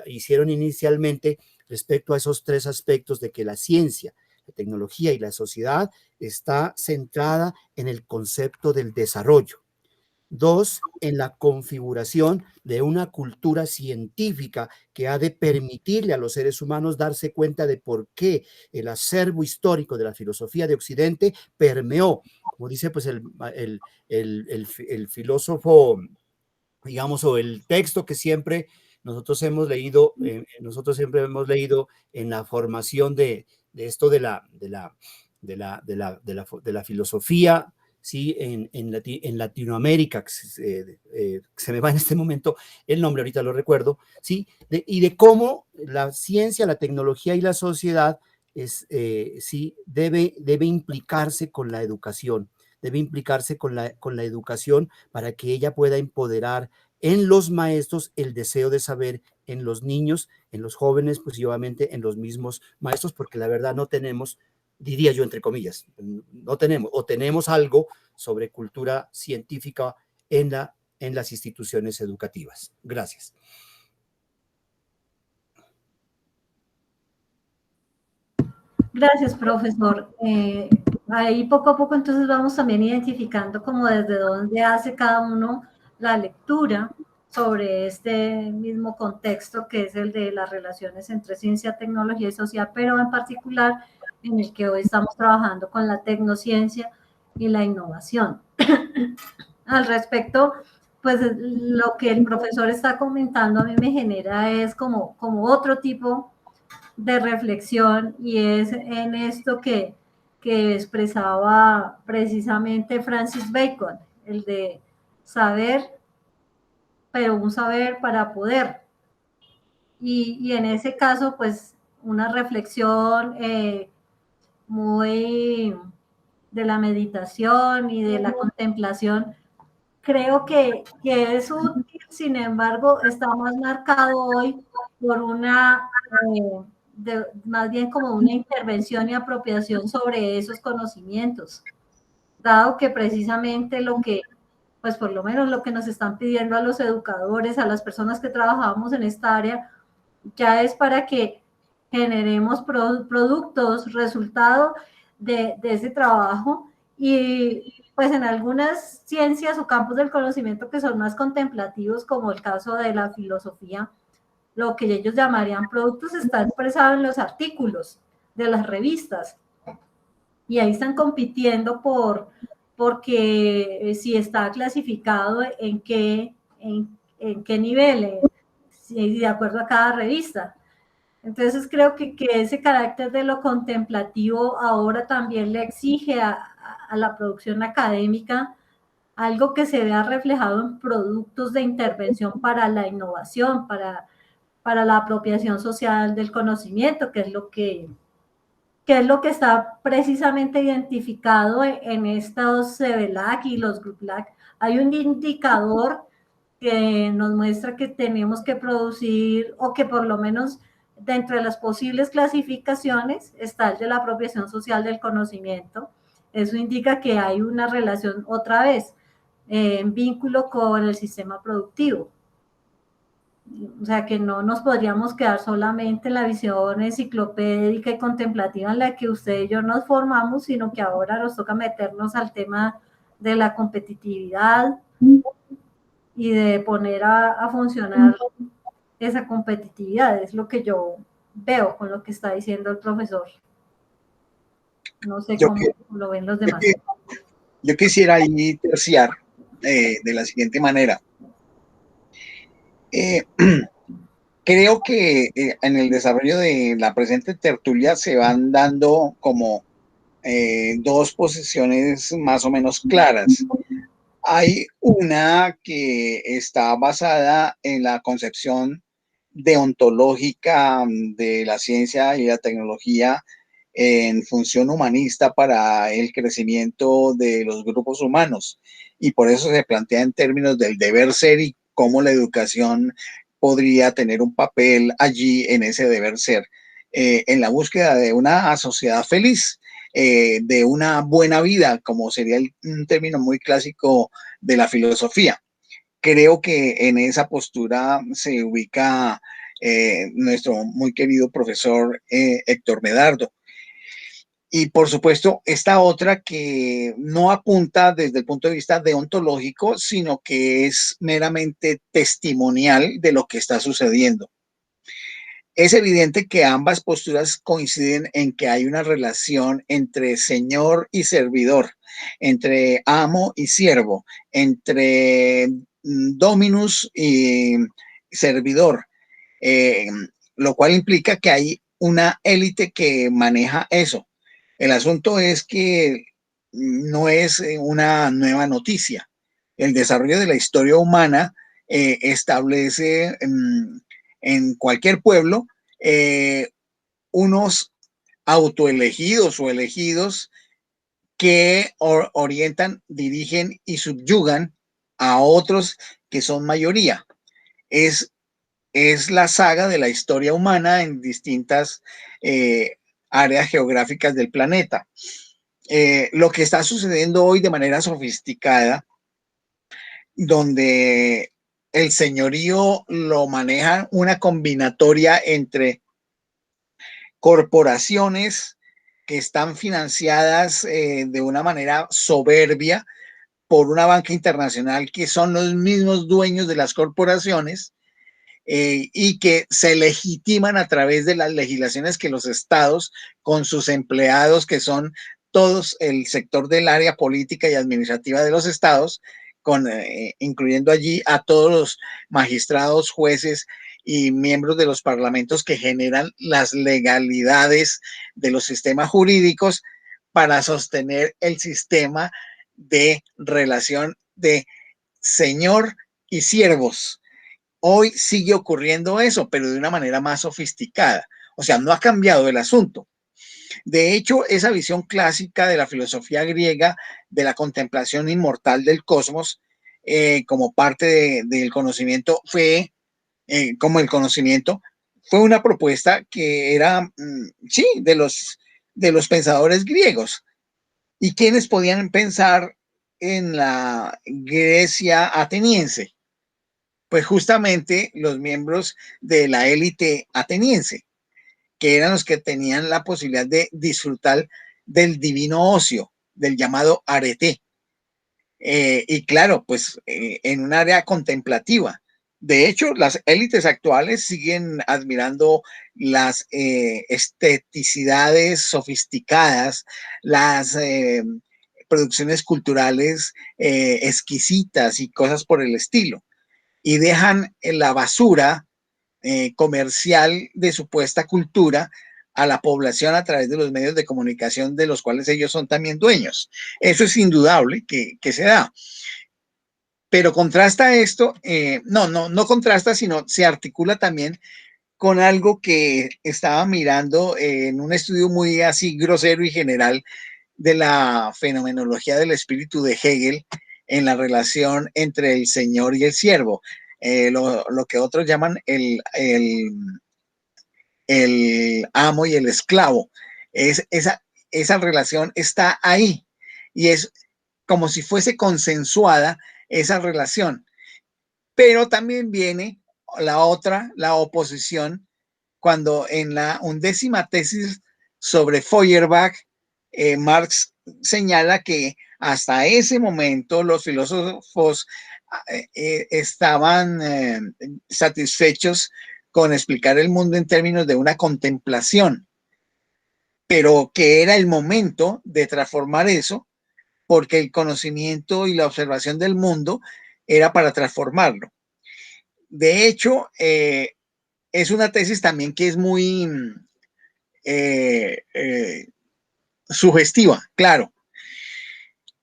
[SPEAKER 4] hicieron inicialmente respecto a esos tres aspectos de que la ciencia, la tecnología y la sociedad está centrada en el concepto del desarrollo. Dos, en la configuración de una cultura científica que ha de permitirle a los seres humanos darse cuenta de por qué el acervo histórico de la filosofía de Occidente permeó, como dice pues el filósofo, digamos, o el texto que siempre nosotros hemos leído en la formación de esto de la filosofía, ¿sí? En Latinoamérica, se me va en este momento el nombre, ahorita lo recuerdo, ¿sí? Y de cómo la ciencia, la tecnología y la sociedad sí, debe implicarse con la educación, debe implicarse con la educación para que ella pueda empoderar en los maestros el deseo de saber, en los niños, en los jóvenes, pues y obviamente en los mismos maestros, porque la verdad no tenemos, diría yo entre comillas, no tenemos, o tenemos algo sobre cultura científica en las instituciones educativas. Gracias.
[SPEAKER 1] Gracias, profesor. Ahí poco a poco entonces vamos también identificando como desde dónde hace cada uno la lectura sobre este mismo contexto que es el de las relaciones entre ciencia, tecnología y sociedad, pero en particular en el que hoy estamos trabajando con la tecnociencia y la innovación. Al respecto, pues lo que el profesor está comentando a mí me genera es como otro tipo de reflexión y es en esto que expresaba precisamente Francis Bacon, el de saber, pero un saber para poder. Y en ese caso, pues una reflexión muy de la meditación y de la contemplación, creo que es útil, sin embargo, está más marcado hoy por una, más bien como una intervención y apropiación sobre esos conocimientos, dado que precisamente lo que, pues por lo menos lo que nos están pidiendo a los educadores, a las personas que trabajamos en esta área, ya es para que generemos productos, resultado de ese trabajo y pues en algunas ciencias o campos del conocimiento que son más contemplativos, como el caso de la filosofía, lo que ellos llamarían productos, está expresado en los artículos de las revistas. Y ahí están compitiendo porque si está clasificado en qué nivel, de acuerdo a cada revista. Entonces creo que ese carácter de lo contemplativo ahora también le exige a la producción académica algo que se vea reflejado en productos de intervención para la innovación, para la apropiación social del conocimiento, que es lo que está precisamente identificado en estos CBLAC y los GRUPLAC. Hay un indicador que nos muestra que tenemos que producir, o que por lo menos dentro de las posibles clasificaciones está el de la apropiación social del conocimiento. Eso indica que hay una relación, otra vez, en vínculo con el sistema productivo. O sea, que no nos podríamos quedar solamente en la visión enciclopédica y contemplativa en la que usted y yo nos formamos, sino que ahora nos toca meternos al tema de la competitividad y de poner a funcionar esa competitividad. Es lo que yo veo con lo que está diciendo el profesor. No sé cómo lo ven los demás.
[SPEAKER 2] Yo quisiera ahí terciar de la siguiente manera. Creo que en el desarrollo de la presente tertulia se van dando como dos posiciones más o menos claras. Hay una que está basada en la concepción deontológica de la ciencia y la tecnología en función humanista para el crecimiento de los grupos humanos, y por eso se plantea en términos del deber ser y cómo la educación podría tener un papel allí en ese deber ser, en la búsqueda de una sociedad feliz, de una buena vida, como sería un término muy clásico de la filosofía. Creo que en esa postura se ubica nuestro muy querido profesor Héctor Medardo. Y por supuesto, esta otra que no apunta desde el punto de vista deontológico, sino que es meramente testimonial de lo que está sucediendo. Es evidente que ambas posturas coinciden en que hay una relación entre señor y servidor, entre amo y siervo, entre dominus y servidor, lo cual implica que hay una élite que maneja eso. El asunto es que no es una nueva noticia. El desarrollo de la historia humana establece en cualquier pueblo unos autoelegidos o elegidos que orientan, dirigen y subyugan a otros que son mayoría. Es la saga de la historia humana en distintas áreas geográficas del planeta. Lo que está sucediendo hoy de manera sofisticada, donde el señorío lo maneja una combinatoria entre corporaciones que están financiadas de una manera soberbia por una banca internacional que son los mismos dueños de las corporaciones, y que se legitiman a través de las legislaciones que los estados, con sus empleados, que son todos el sector del área política y administrativa de los estados, incluyendo allí a todos los magistrados, jueces y miembros de los parlamentos que generan las legalidades de los sistemas jurídicos para sostener el sistema de relación de señor y siervos. Hoy sigue ocurriendo eso, pero de una manera más sofisticada. O sea, no ha cambiado el asunto. De hecho, esa visión clásica de la filosofía griega de la contemplación inmortal del cosmos como parte del conocimiento fue, como el conocimiento, fue una propuesta que era, sí, de los pensadores griegos. ¿Y quiénes podían pensar en la Grecia ateniense? Pues justamente los miembros de la élite ateniense, que eran los que tenían la posibilidad de disfrutar del divino ocio, del llamado arete. Y claro, pues en un área contemplativa, De hecho, las élites actuales siguen admirando las esteticidades sofisticadas, las producciones culturales exquisitas y cosas por el estilo, y dejan en la basura comercial de supuesta cultura a la población a través de los medios de comunicación de los cuales ellos son también dueños. Eso es indudable que se da. Pero contrasta esto, no contrasta, sino se articula también con algo que estaba mirando en un estudio muy así grosero y general de la fenomenología del espíritu de Hegel en la relación entre el señor y el siervo, lo que otros llaman el amo y el esclavo. Esa relación está ahí y es como si fuese consensuada esa relación. Pero también viene la oposición, cuando en la 11ª tesis sobre Feuerbach, Marx señala que hasta ese momento los filósofos estaban satisfechos con explicar el mundo en términos de una contemplación, pero que era el momento de transformar eso, porque el conocimiento y la observación del mundo era para transformarlo. De hecho, es una tesis también que es muy sugestiva, claro.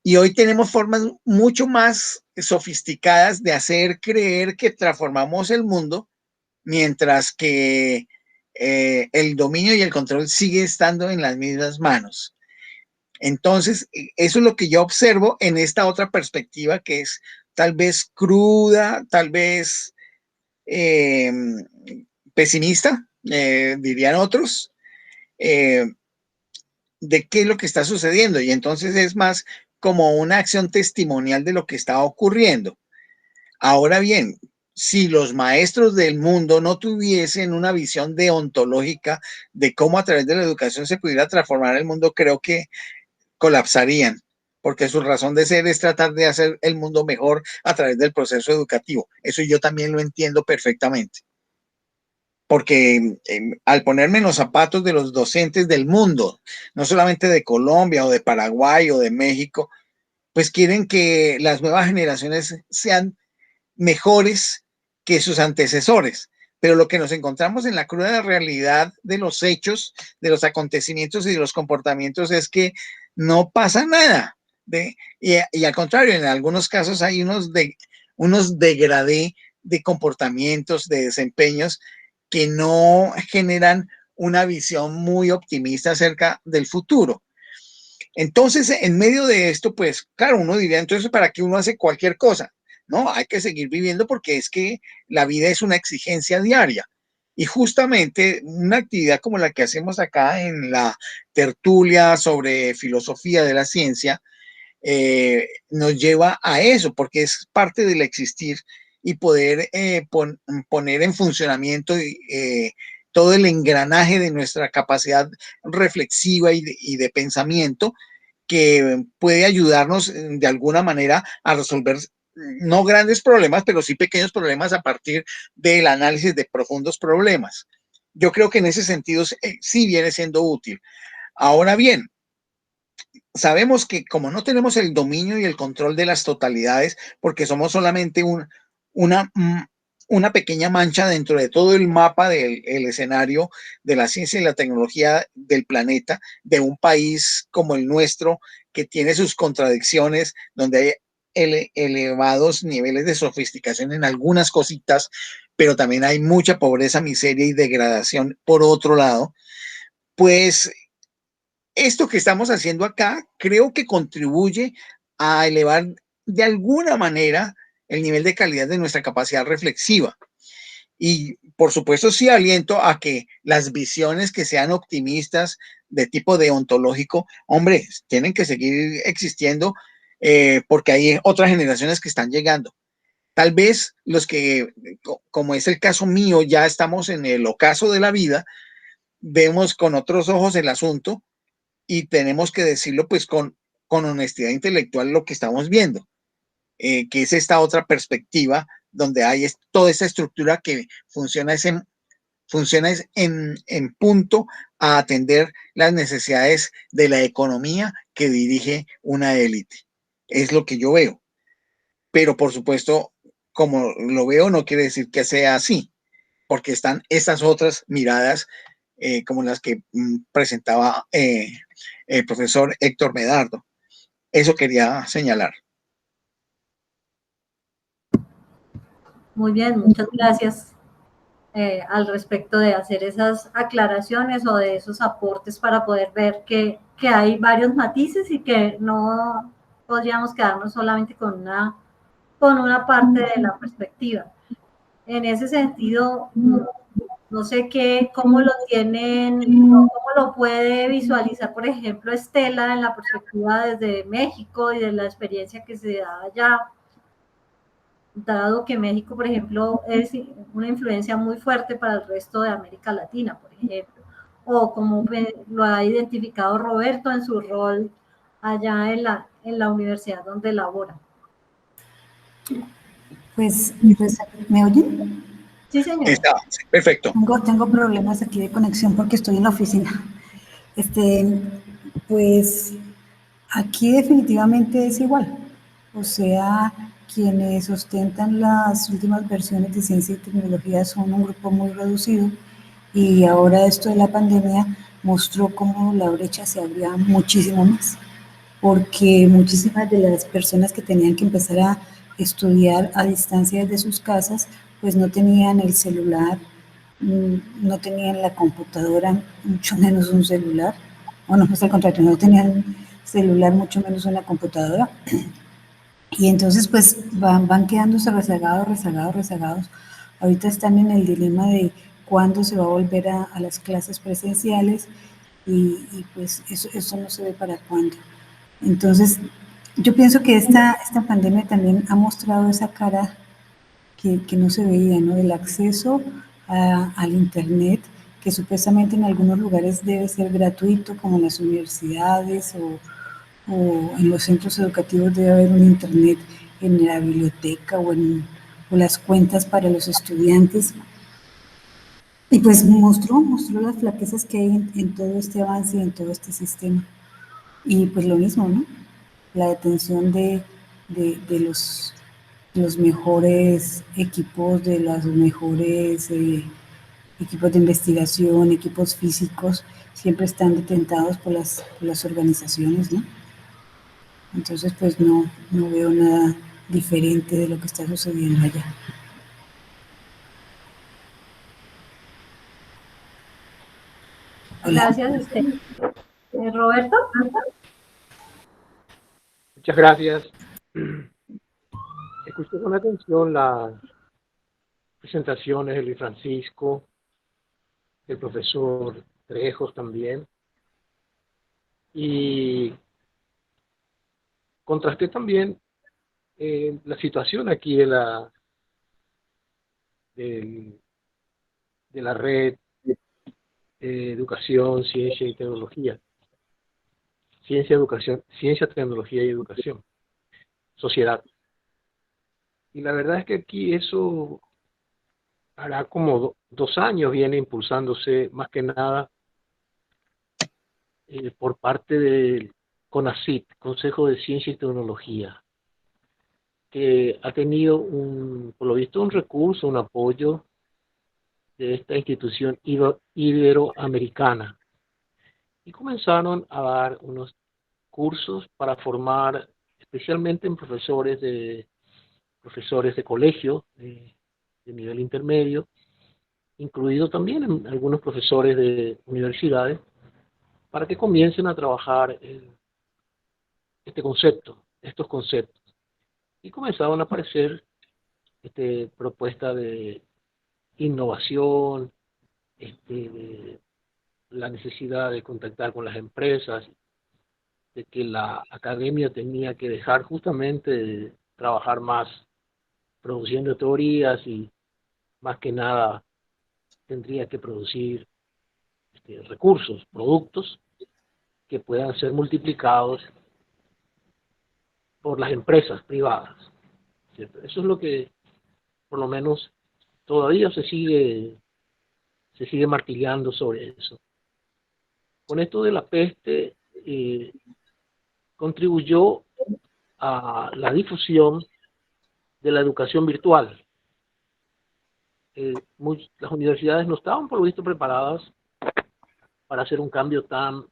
[SPEAKER 2] Y hoy tenemos formas mucho más sofisticadas de hacer creer que transformamos el mundo, mientras que el dominio y el control sigue estando en las mismas manos. Entonces, eso es lo que yo observo en esta otra perspectiva, que es tal vez cruda, tal vez pesimista, dirían otros, de qué es lo que está sucediendo. Y entonces es más como una acción testimonial de lo que está ocurriendo. Ahora bien, si los maestros del mundo no tuviesen una visión deontológica de cómo a través de la educación se pudiera transformar el mundo, creo que colapsarían, porque su razón de ser es tratar de hacer el mundo mejor a través del proceso educativo. Eso yo también lo entiendo perfectamente. Porque al ponerme en los zapatos de los docentes del mundo, no solamente de Colombia o de Paraguay o de México, pues quieren que las nuevas generaciones sean mejores que sus antecesores. Pero lo que nos encontramos en la cruda realidad de los hechos, de los acontecimientos y de los comportamientos es que no pasa nada. Y al contrario, en algunos casos hay unos degradé de comportamientos, de desempeños que no generan una visión muy optimista acerca del futuro. Entonces, en medio de esto, pues, claro, uno diría, entonces, ¿para qué uno hace cualquier cosa? No, hay que seguir viviendo porque es que la vida es una exigencia diaria. Y justamente una actividad como la que hacemos acá en la tertulia sobre filosofía de la ciencia nos lleva a eso, porque es parte del existir y poder poner en funcionamiento todo el engranaje de nuestra capacidad reflexiva y de pensamiento, que puede ayudarnos de alguna manera a resolver no grandes problemas, pero sí pequeños problemas a partir del análisis de profundos problemas. Yo creo que en ese sentido sí viene siendo útil. Ahora bien, sabemos que como no tenemos el dominio y el control de las totalidades, porque somos solamente una pequeña mancha dentro de todo el mapa del escenario de la ciencia y la tecnología del planeta, de un país como el nuestro, que tiene sus contradicciones, donde hay elevados niveles de sofisticación en algunas cositas, pero también hay mucha pobreza, miseria y degradación por otro lado, pues esto que estamos haciendo acá creo que contribuye a elevar de alguna manera el nivel de calidad de nuestra capacidad reflexiva. Y por supuesto sí aliento a que las visiones que sean optimistas de tipo deontológico, hombre, tienen que seguir existiendo porque hay otras generaciones que están llegando. Tal vez los que, como es el caso mío, ya estamos en el ocaso de la vida, vemos con otros ojos el asunto y tenemos que decirlo pues con honestidad intelectual lo que estamos viendo, que es esta otra perspectiva donde hay toda esa estructura que funciona en punto a atender las necesidades de la economía que dirige una élite. Es lo que yo veo. Pero por supuesto, como lo veo, no quiere decir que sea así, porque están estas otras miradas como las que presentaba el profesor Héctor Medardo. Eso quería señalar.
[SPEAKER 1] Muy bien, muchas gracias al respecto de hacer esas aclaraciones o de esos aportes para poder ver que hay varios matices y que no podríamos quedarnos solamente con una parte de la perspectiva. En ese sentido, no sé cómo lo tienen, cómo lo puede visualizar, por ejemplo, Estela en la perspectiva desde México y de la experiencia que se da allá, dado que México, por ejemplo, es una influencia muy fuerte para el resto de América Latina, por ejemplo, o como lo ha identificado Roberto en su rol allá en la universidad donde labora.
[SPEAKER 5] Pues ¿me oyen?
[SPEAKER 1] Sí, señor.
[SPEAKER 2] Está perfecto.
[SPEAKER 5] Tengo problemas aquí de conexión porque estoy en la oficina. Pues aquí definitivamente es igual. O sea, quienes ostentan las últimas versiones de ciencia y tecnología son un grupo muy reducido, y ahora esto de la pandemia mostró cómo la brecha se abría muchísimo más, porque muchísimas de las personas que tenían que empezar a estudiar a distancia desde sus casas, pues no tenían el celular, no tenían la computadora, mucho menos un celular, o no, es al contrario, no tenían celular, mucho menos una computadora, y entonces pues van quedándose rezagados. Ahorita están en el dilema de cuándo se va a volver a las clases presenciales, y pues eso no se ve para cuándo. Entonces, yo pienso que esta pandemia también ha mostrado esa cara que no se veía, ¿no? El acceso al Internet, que supuestamente en algunos lugares debe ser gratuito, como en las universidades o en los centros educativos debe haber un Internet en la biblioteca o las cuentas para los estudiantes. Y pues mostró las flaquezas que hay en todo este avance y en todo este sistema. Y pues lo mismo, ¿no? La detención de los mejores equipos, de los mejores equipos de investigación, equipos físicos, siempre están detentados por las organizaciones, ¿no? Entonces, pues no veo nada diferente de lo que está sucediendo allá.
[SPEAKER 1] Hola. Gracias, Roberto.
[SPEAKER 3] Muchas gracias. Escuché con atención las presentaciones de Luis Francisco, del profesor Trejos también, y contrasté también la situación aquí de la red educación, ciencia y tecnología. Ciencia, tecnología y educación. Sociedad. Y la verdad es que aquí eso hará como 2 años viene impulsándose más que nada por parte del CONACYT, Consejo de Ciencia y Tecnología, que ha tenido por lo visto un recurso, un apoyo de esta institución iberoamericana, y comenzaron a dar unos cursos para formar especialmente en profesores de colegio de nivel intermedio, incluido también en algunos profesores de universidades, para que comiencen a trabajar estos conceptos. Y comenzaron a aparecer propuestas de innovación, de la necesidad de contactar con las empresas, de que la academia tenía que dejar justamente de trabajar más produciendo teorías y más que nada tendría que producir recursos, productos que puedan ser multiplicados por las empresas privadas, ¿cierto? Eso es por por lo menos todavía se sigue martillando sobre eso. Con esto de la peste, contribuyó a la difusión de la educación virtual. Las universidades no estaban, por lo visto, preparadas para hacer un cambio tan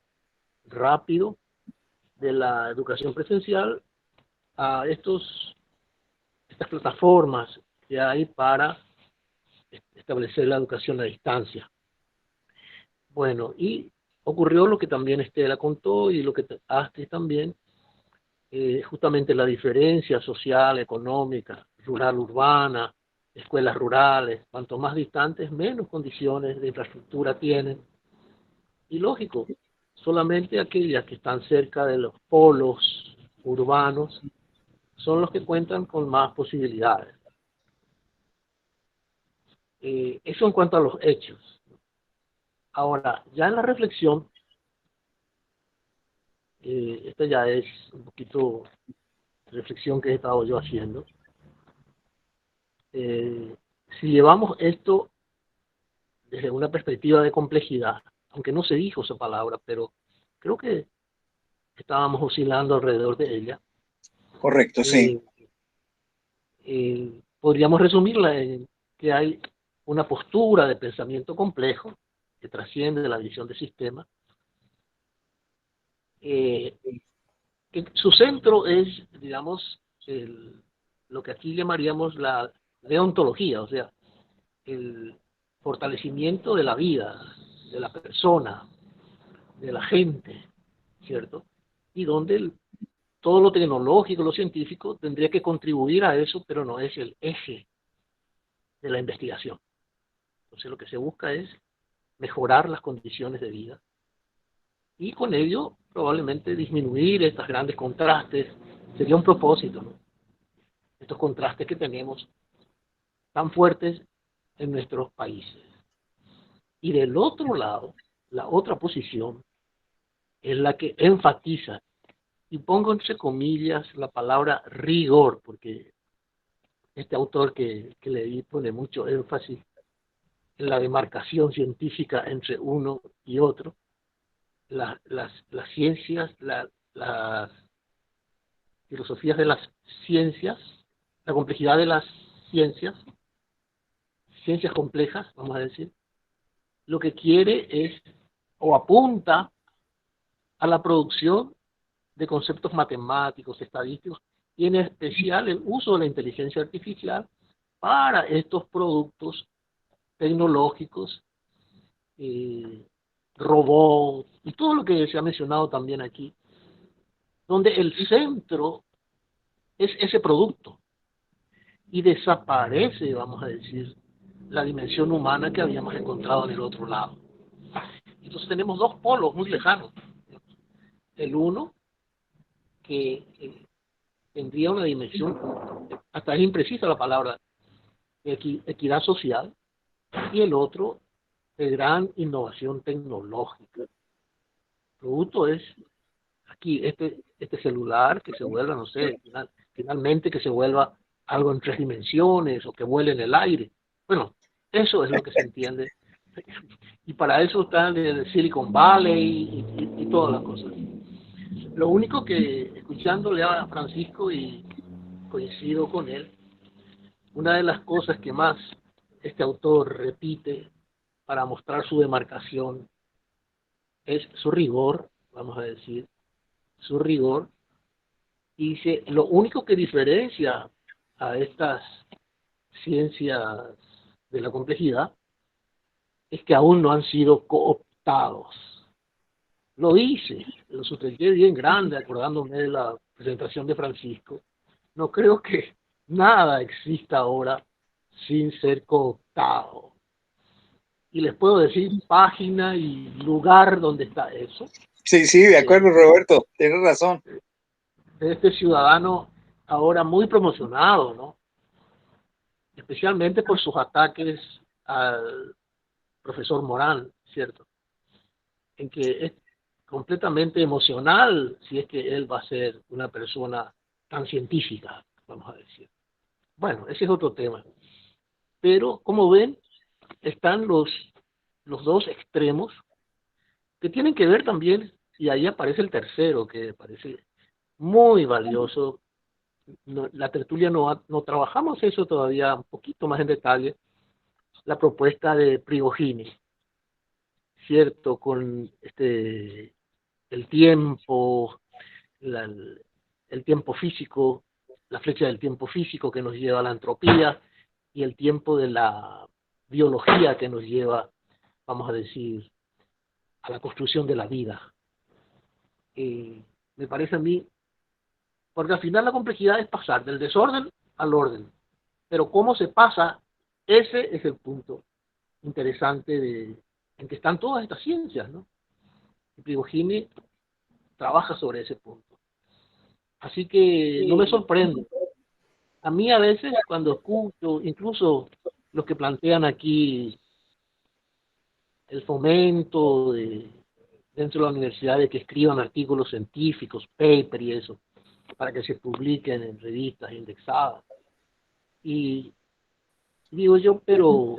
[SPEAKER 3] rápido de la educación presencial a estas plataformas que hay para establecer la educación a distancia. Bueno, y ocurrió lo que también Estela contó y lo que Astrid también, justamente la diferencia social, económica, rural-urbana, escuelas rurales, cuanto más distantes, menos condiciones de infraestructura tienen. Y lógico, solamente aquellas que están cerca de los polos urbanos son los que cuentan con más posibilidades. Eso en cuanto a los hechos. Ahora, ya en la reflexión, esta ya es un poquito reflexión que he estado yo haciendo. Si llevamos esto desde una perspectiva de complejidad, aunque no se dijo esa palabra, pero creo que estábamos oscilando alrededor de ella.
[SPEAKER 2] Correcto, sí.
[SPEAKER 3] Podríamos resumirla en que hay una postura de pensamiento complejo que trasciende la visión de sistema, que su centro es, digamos, lo que aquí llamaríamos la deontología, o sea, el fortalecimiento de la vida, de la persona, de la gente, ¿cierto? Y donde todo lo tecnológico, lo científico, tendría que contribuir a eso, pero no es el eje de la investigación. Entonces lo que se busca es mejorar las condiciones de vida y con ello probablemente disminuir estos grandes contrastes. Sería un propósito, ¿no? Estos contrastes que tenemos tan fuertes en nuestros países. Y del otro lado, la otra posición es la que enfatiza, y pongo entre comillas la palabra rigor, porque este autor que leí pone mucho énfasis en la demarcación científica entre uno y otro, las ciencias, las filosofías de las ciencias, la complejidad de las ciencias complejas, vamos a decir, lo que quiere es, o apunta a la producción de conceptos matemáticos, estadísticos, y en especial el uso de la inteligencia artificial para estos productos tecnológicos, robots, y todo lo que se ha mencionado también aquí, donde el centro es ese producto, y desaparece, vamos a decir, la dimensión humana que habíamos encontrado en el otro lado. Entonces tenemos dos polos muy lejanos. El uno, que tendría una dimensión, hasta es imprecisa la palabra, equidad social, y el otro, de gran innovación tecnológica. El producto es aquí, este celular que se vuelva, no sé, finalmente que se vuelva algo en 3 dimensiones o que vuele en el aire. Bueno, eso es lo que se entiende. Y para eso está el Silicon Valley y todas las cosas. Lo único que, escuchándole a Francisco, y coincido con él, una de las cosas que más este autor repite para mostrar su demarcación es su rigor, vamos a decir, su rigor, y dice, lo único que diferencia a estas ciencias de la complejidad es que aún no han sido cooptados. Lo hice, lo sustenté bien grande, acordándome de la presentación de Francisco. No creo que nada exista ahora sin ser cooptado. Y les puedo decir página y lugar donde está eso.
[SPEAKER 2] Sí, sí, de acuerdo, Roberto, tienes razón.
[SPEAKER 3] Este ciudadano ahora muy promocionado, ¿no? Especialmente por sus ataques al profesor Morán, ¿cierto? En que es completamente emocional si es que él va a ser una persona tan científica, vamos a decir. Bueno, ese es otro tema. Pero, como ven, están los dos extremos que tienen que ver también, y ahí aparece el tercero, que parece muy valioso. La tertulia no trabajamos eso todavía un poquito más en detalle, la propuesta de Prigogine, ¿cierto? Con el tiempo, el tiempo físico, la flecha del tiempo físico que nos lleva a la entropía, y el tiempo de la biología que nos lleva, vamos a decir, a la construcción de la vida. Me parece a mí, porque al final la complejidad es pasar del desorden al orden, pero cómo se pasa, ese es el punto interesante en que están todas estas ciencias, ¿no? Y Prigogine trabaja sobre ese punto. Así que no me sorprende. A mí a veces cuando escucho, incluso los que plantean aquí el fomento dentro de la universidad de que escriban artículos científicos, paper y eso, para que se publiquen en revistas indexadas. Y digo yo, pero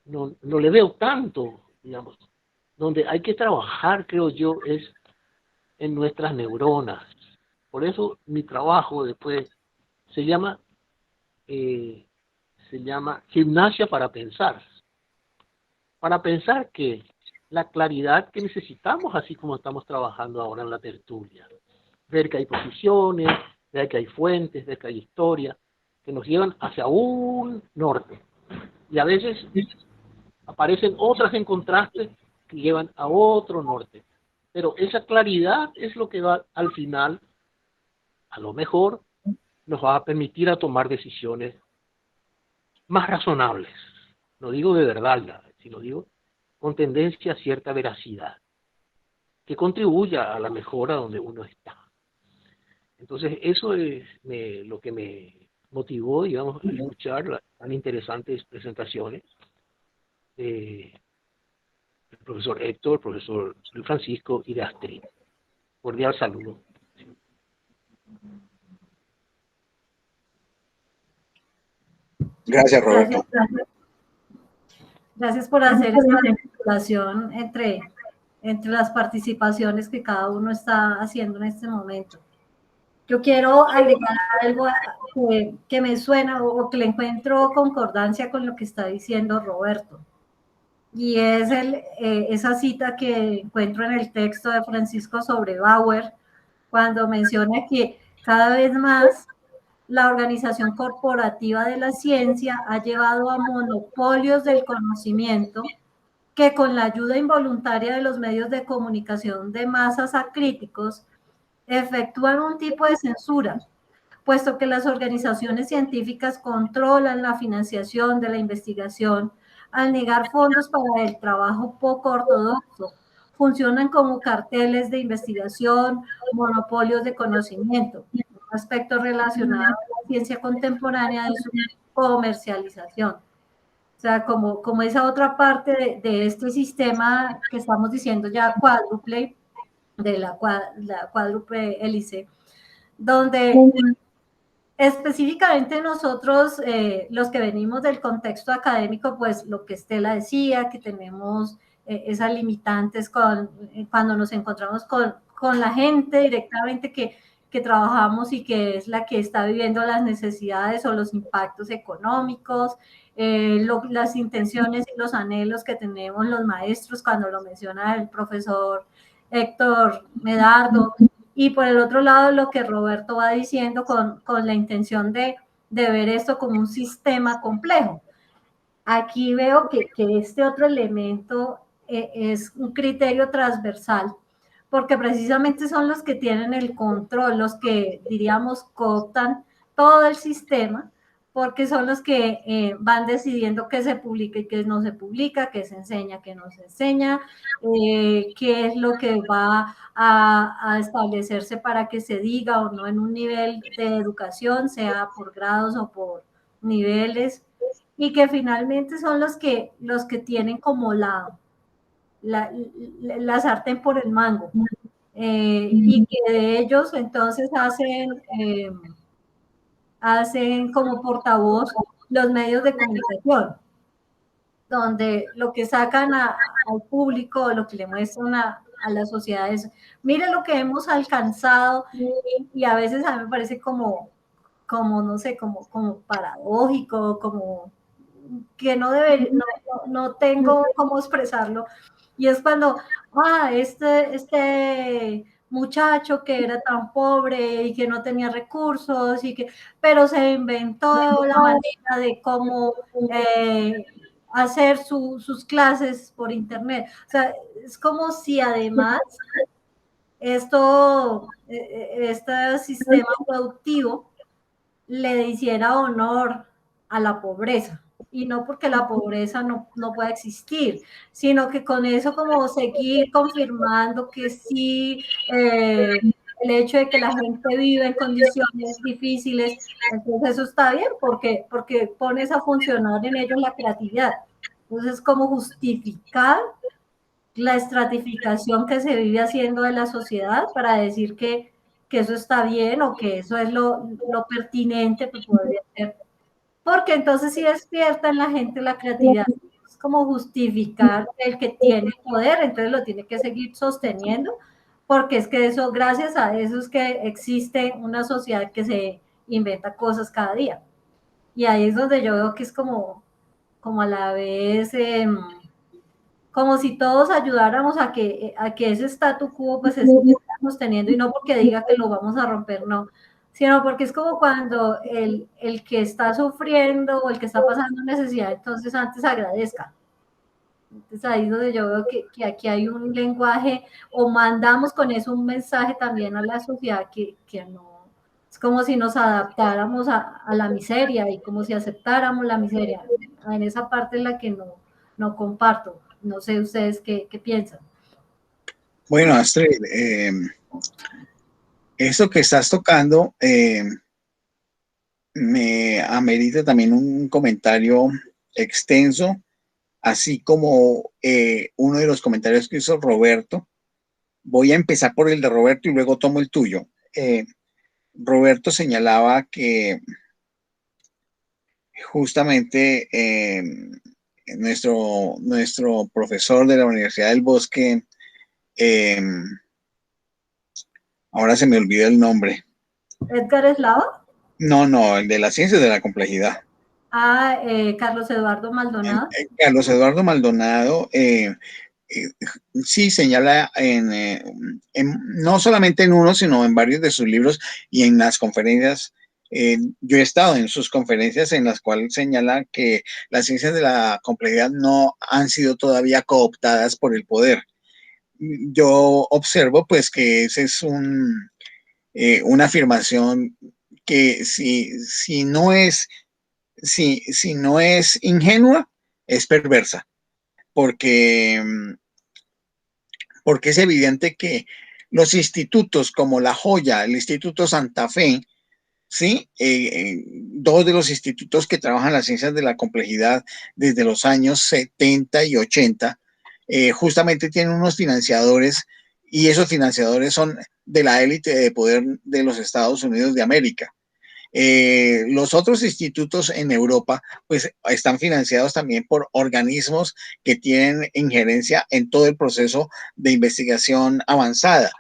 [SPEAKER 3] no le veo tanto, digamos. Donde hay que trabajar, creo yo, es en nuestras neuronas. Por eso mi trabajo después se llama Gimnasia para Pensar. Para pensar que la claridad que necesitamos, así como estamos trabajando ahora en la tertulia. Ver que hay posiciones, ver que hay fuentes, ver que hay historia, que nos llevan hacia un norte. Y a veces aparecen otras en contraste que llevan a otro norte. Pero esa claridad es lo que va al final, a lo mejor, nos va a permitir a tomar decisiones más razonables. No digo de verdad, sino digo con tendencia a cierta veracidad, que contribuya a la mejora donde uno está. Entonces, eso es lo que me motivó, digamos, a escuchar las tan interesantes presentaciones del profesor Héctor, el profesor Luis Francisco y de Astrid. Cordial saludo.
[SPEAKER 2] Gracias, Roberto.
[SPEAKER 1] Gracias por hacer esta articulación entre las participaciones que cada uno está haciendo en este momento. Yo quiero agregar algo que me suena o que le encuentro concordancia con lo que está diciendo Roberto. Y es esa cita que encuentro en el texto de Francisco sobre Bauer, cuando menciona que cada vez más la organización corporativa de la ciencia ha llevado a monopolios del conocimiento que con la ayuda involuntaria de los medios de comunicación de masas acríticos efectúan un tipo de censura, puesto que las organizaciones científicas controlan la financiación de la investigación al negar fondos para el trabajo poco ortodoxo. Funcionan como carteles de investigación, monopolios de conocimiento, un aspecto relacionado a la ciencia contemporánea de su comercialización. O sea, como esa otra parte de este sistema que estamos diciendo ya cuádruple, de la cuádruple hélice, donde específicamente nosotros, los que venimos del contexto académico, pues lo que Estela decía, que tenemos esas limitantes cuando nos encontramos con la gente directamente que trabajamos y que es la que está viviendo las necesidades o los impactos económicos, las intenciones y los anhelos que tenemos los maestros, cuando lo menciona el profesor Héctor Medardo, y por el otro lado lo que Roberto va diciendo con la intención de ver esto como un sistema complejo. Aquí veo que este otro elemento es un criterio transversal, porque precisamente son los que tienen el control, los que, diríamos, cooptan todo el sistema, porque son los que van decidiendo qué se publica y qué no se publica, qué se enseña, qué no se enseña, qué es lo que va a establecerse para que se diga o no en un nivel de educación, sea por grados o por niveles, y que finalmente son los que tienen como la sartén por el mango, y que de ellos entonces hacen como portavoz los medios de comunicación, donde lo que sacan al público, lo que le muestran a la sociedad es, mire lo que hemos alcanzado, y a veces a mí me parece no sé, como paradójico, como que no debe, no tengo cómo expresarlo, y es cuando, este muchacho que era tan pobre y que no tenía recursos, pero se inventó la manera de cómo hacer sus clases por internet. O sea, es como si además este sistema productivo le hiciera honor a la pobreza. Y no porque la pobreza no pueda existir, sino que con eso como seguir confirmando que sí, el hecho de que la gente vive en condiciones difíciles, entonces eso está bien, porque pones a funcionar en ellos la creatividad. Entonces, como justificar la estratificación que se vive haciendo de la sociedad para decir que eso está bien o que eso es lo pertinente que podría ser. Porque entonces sí despierta en la gente la creatividad. Es como justificar el que tiene poder, entonces lo tiene que seguir sosteniendo, porque es que eso, gracias a eso es que existe una sociedad que se inventa cosas cada día. Y ahí es donde yo veo que es como a la vez... como si todos ayudáramos a que ese statu quo pues se siga sosteniendo, y no porque diga que lo vamos a romper, no, sino porque es como cuando el que está sufriendo o el que está pasando necesidad, entonces antes agradezca. Entonces ahí es donde yo veo que aquí hay un lenguaje, o mandamos con eso un mensaje también a la sociedad que no, es como si nos adaptáramos a la miseria y como si aceptáramos la miseria. En esa parte es la que no comparto. No sé ustedes qué piensan.
[SPEAKER 2] Bueno, Astrid, eso que estás tocando me amerita también un comentario extenso, así como uno de los comentarios que hizo Roberto. Voy a empezar por el de Roberto y luego tomo el tuyo. Roberto señalaba que justamente nuestro profesor de la Universidad del Bosque, ahora se me olvidó el nombre.
[SPEAKER 1] ¿Edgar Eslava?
[SPEAKER 2] No, el de las ciencias de la complejidad.
[SPEAKER 1] Carlos Eduardo Maldonado.
[SPEAKER 2] Carlos Eduardo Maldonado sí señala no solamente en uno, sino en varios de sus libros y en las conferencias. Yo he estado en sus conferencias en las cuales señala que las ciencias de la complejidad no han sido todavía cooptadas por el poder. Yo observo pues que ese es una afirmación que si no es ingenua, es perversa, porque es evidente que los institutos como La Joya, el Instituto Santa Fe, ¿sí? Dos de los institutos que trabajan las ciencias de la complejidad desde los años 70 y 80, justamente tienen unos financiadores, y esos financiadores son de la élite de poder de los Estados Unidos de América. Los otros institutos en Europa pues están financiados también por organismos que tienen injerencia en todo el proceso de investigación avanzada.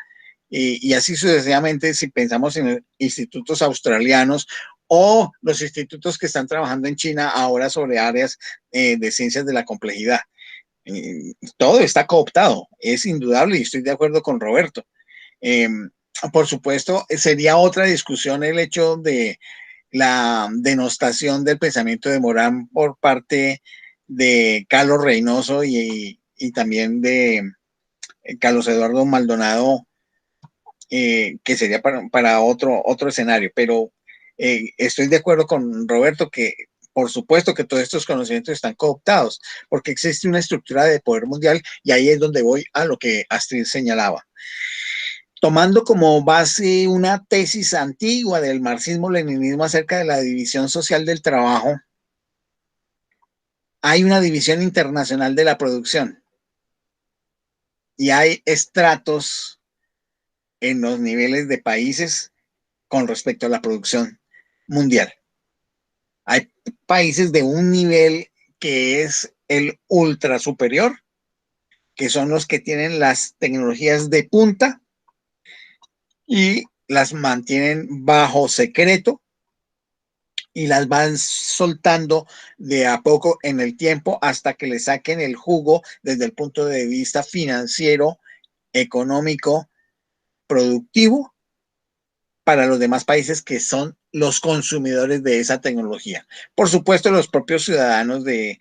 [SPEAKER 2] Y así sucesivamente, si pensamos en institutos australianos o los institutos que están trabajando en China ahora sobre áreas de ciencias de la complejidad. Todo está cooptado, es indudable, y estoy de acuerdo con Roberto. Por supuesto, sería otra discusión el hecho de la denostación del pensamiento de Morán por parte de Carlos Reynoso y también de Carlos Eduardo Maldonado, que sería para otro escenario. Pero estoy de acuerdo con Roberto que por supuesto que todos estos conocimientos están cooptados, porque existe una estructura de poder mundial, y ahí es donde voy a lo que Astrid señalaba. Tomando como base una tesis antigua del marxismo-leninismo acerca de la división social del trabajo, hay una división internacional de la producción y hay estratos en los niveles de países con respecto a la producción mundial. Hay países de un nivel que es el ultra superior, que son los que tienen las tecnologías de punta y las mantienen bajo secreto y las van soltando de a poco en el tiempo hasta que le saquen el jugo desde el punto de vista financiero, económico, productivo para los demás países que son los consumidores de esa tecnología. Por supuesto, los propios ciudadanos de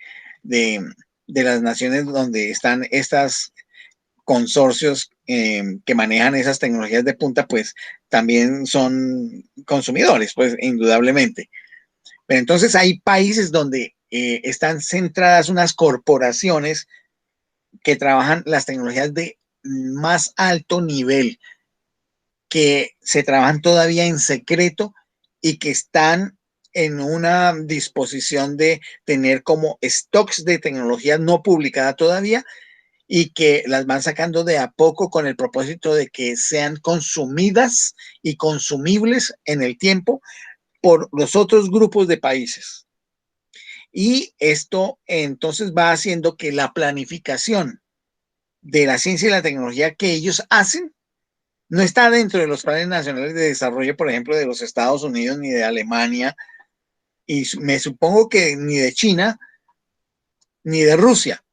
[SPEAKER 2] las naciones donde están estas consorcios que manejan esas tecnologías de punta, pues también son consumidores, pues indudablemente. Pero entonces hay países donde están centradas unas corporaciones que trabajan las tecnologías de más alto nivel, que se trabajan todavía en secreto y que están en una disposición de tener como stocks de tecnología no publicada todavía y que las van sacando de a poco con el propósito de que sean consumidas y consumibles en el tiempo por los otros grupos de países. Y esto entonces va haciendo que la planificación de la ciencia y la tecnología que ellos hacen no está dentro de los planes nacionales de desarrollo, por ejemplo, de los Estados Unidos ni de Alemania, y me supongo que ni de China ni de Rusia,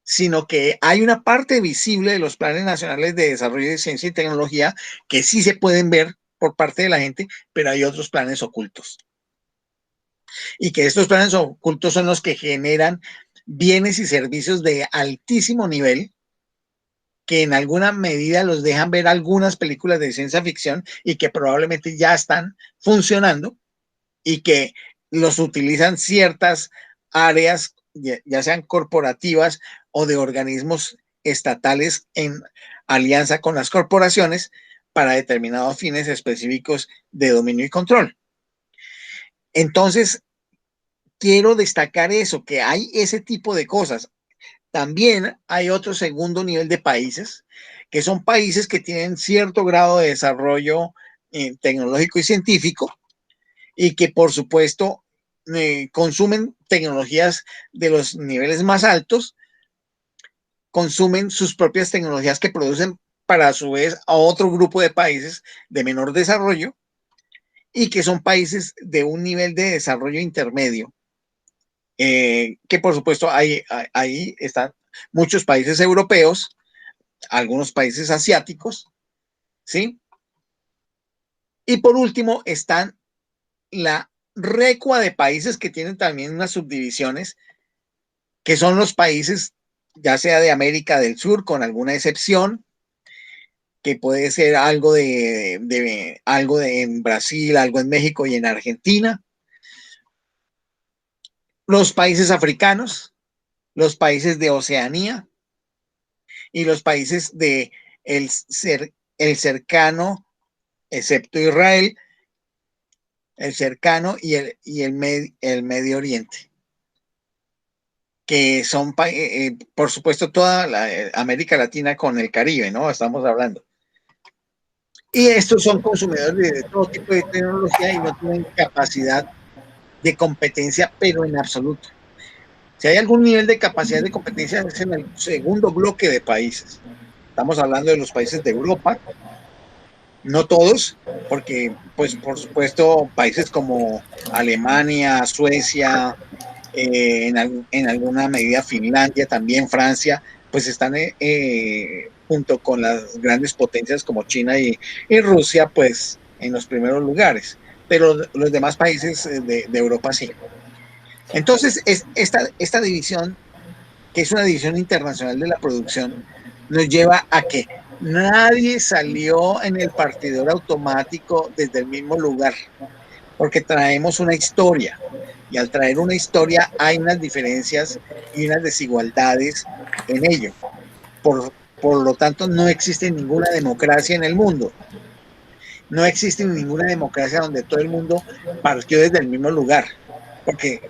[SPEAKER 2] sino que hay una parte visible de los planes nacionales de desarrollo de ciencia y tecnología que sí se pueden ver por parte de la gente, pero hay otros planes ocultos. Y que estos planes ocultos son los que generan bienes y servicios de altísimo nivel, que en alguna medida los dejan ver algunas películas de ciencia ficción y que probablemente ya están funcionando y que los utilizan ciertas áreas, ya sean corporativas o de organismos estatales en alianza con las corporaciones para determinados fines específicos de dominio y control. Entonces, quiero destacar eso, que hay ese tipo de cosas. También hay otro segundo nivel de países, que son países que tienen cierto grado de desarrollo tecnológico y científico y que por supuesto consumen tecnologías de los niveles más altos, consumen sus propias tecnologías que producen para a su vez a otro grupo de países de menor desarrollo y que son países de un nivel de desarrollo intermedio. Que por supuesto ahí están muchos países europeos, algunos países asiáticos, ¿sí? Y por último están la recua de países que tienen también unas subdivisiones, que son los países, ya sea de América del Sur, con alguna excepción, que puede ser algo algo en Brasil, algo en México y en Argentina, los países africanos, los países de Oceanía y los países de el cercano, excepto Israel, el cercano y el Medio Oriente, que son, por supuesto, toda la América Latina con el Caribe, ¿no? Estamos hablando. Y estos son consumidores de todo tipo de tecnología y no tienen capacidad de competencia, pero en absoluto. Si hay algún nivel de capacidad de competencia es en el segundo bloque de países. Estamos hablando de los países de Europa, no todos, porque, pues, por supuesto, países como Alemania, Suecia, en alguna medida Finlandia, también Francia, pues están junto con las grandes potencias como China y Rusia, pues en los primeros lugares, pero los demás países de Europa sí. Entonces, esta división, que es una división internacional de la producción, nos lleva a que nadie salió en el partidor automático desde el mismo lugar, porque traemos una historia, y al traer una historia hay unas diferencias y unas desigualdades en ello. Por lo tanto, no existe ninguna democracia en el mundo. No existe ninguna democracia donde todo el mundo partió desde el mismo lugar, porque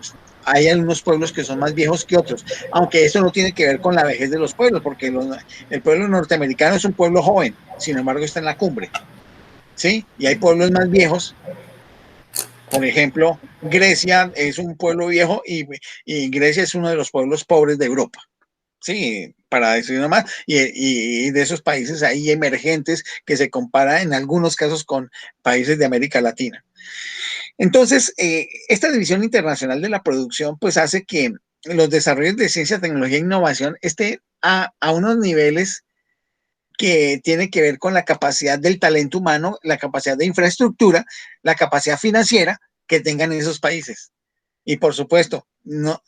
[SPEAKER 2] hay algunos pueblos que son más viejos que otros, aunque eso no tiene que ver con la vejez de los pueblos, porque el pueblo norteamericano es un pueblo joven, sin embargo está en la cumbre, ¿sí? Y hay pueblos más viejos Por ejemplo, Grecia es un pueblo viejo y Grecia es uno de los pueblos pobres de Europa. Sí, para decir nomás, y de esos países ahí emergentes que se compara en algunos casos con países de América Latina. Entonces, esta división internacional de la producción pues hace que los desarrollos de ciencia, tecnología e innovación estén a unos niveles que tiene que ver con la capacidad del talento humano, la capacidad de infraestructura, la capacidad financiera que tengan esos países. Y por supuesto, no,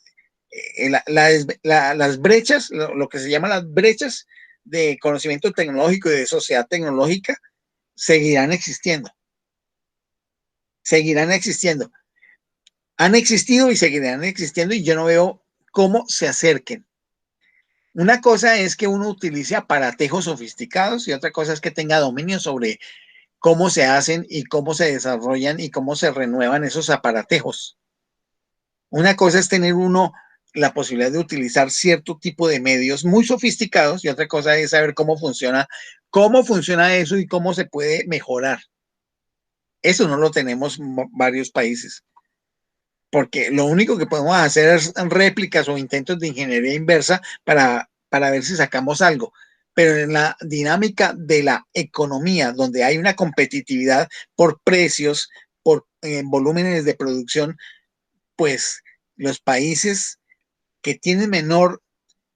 [SPEAKER 2] las brechas, lo que se llama las brechas de conocimiento tecnológico y de sociedad tecnológica, seguirán existiendo. Seguirán existiendo. Han existido y seguirán existiendo y yo no veo cómo se acerquen. Una cosa es que uno utilice aparatejos sofisticados y otra cosa es que tenga dominio sobre cómo se hacen y cómo se desarrollan y cómo se renuevan esos aparatejos. Una cosa es tener uno la posibilidad de utilizar cierto tipo de medios muy sofisticados y otra cosa es saber cómo funciona eso y cómo se puede mejorar. Eso no lo tenemos varios países, porque lo único que podemos hacer es réplicas o intentos de ingeniería inversa para ver si sacamos algo. Pero en la dinámica de la economía, donde hay una competitividad por precios, por volúmenes de producción, pues los países que tienen menor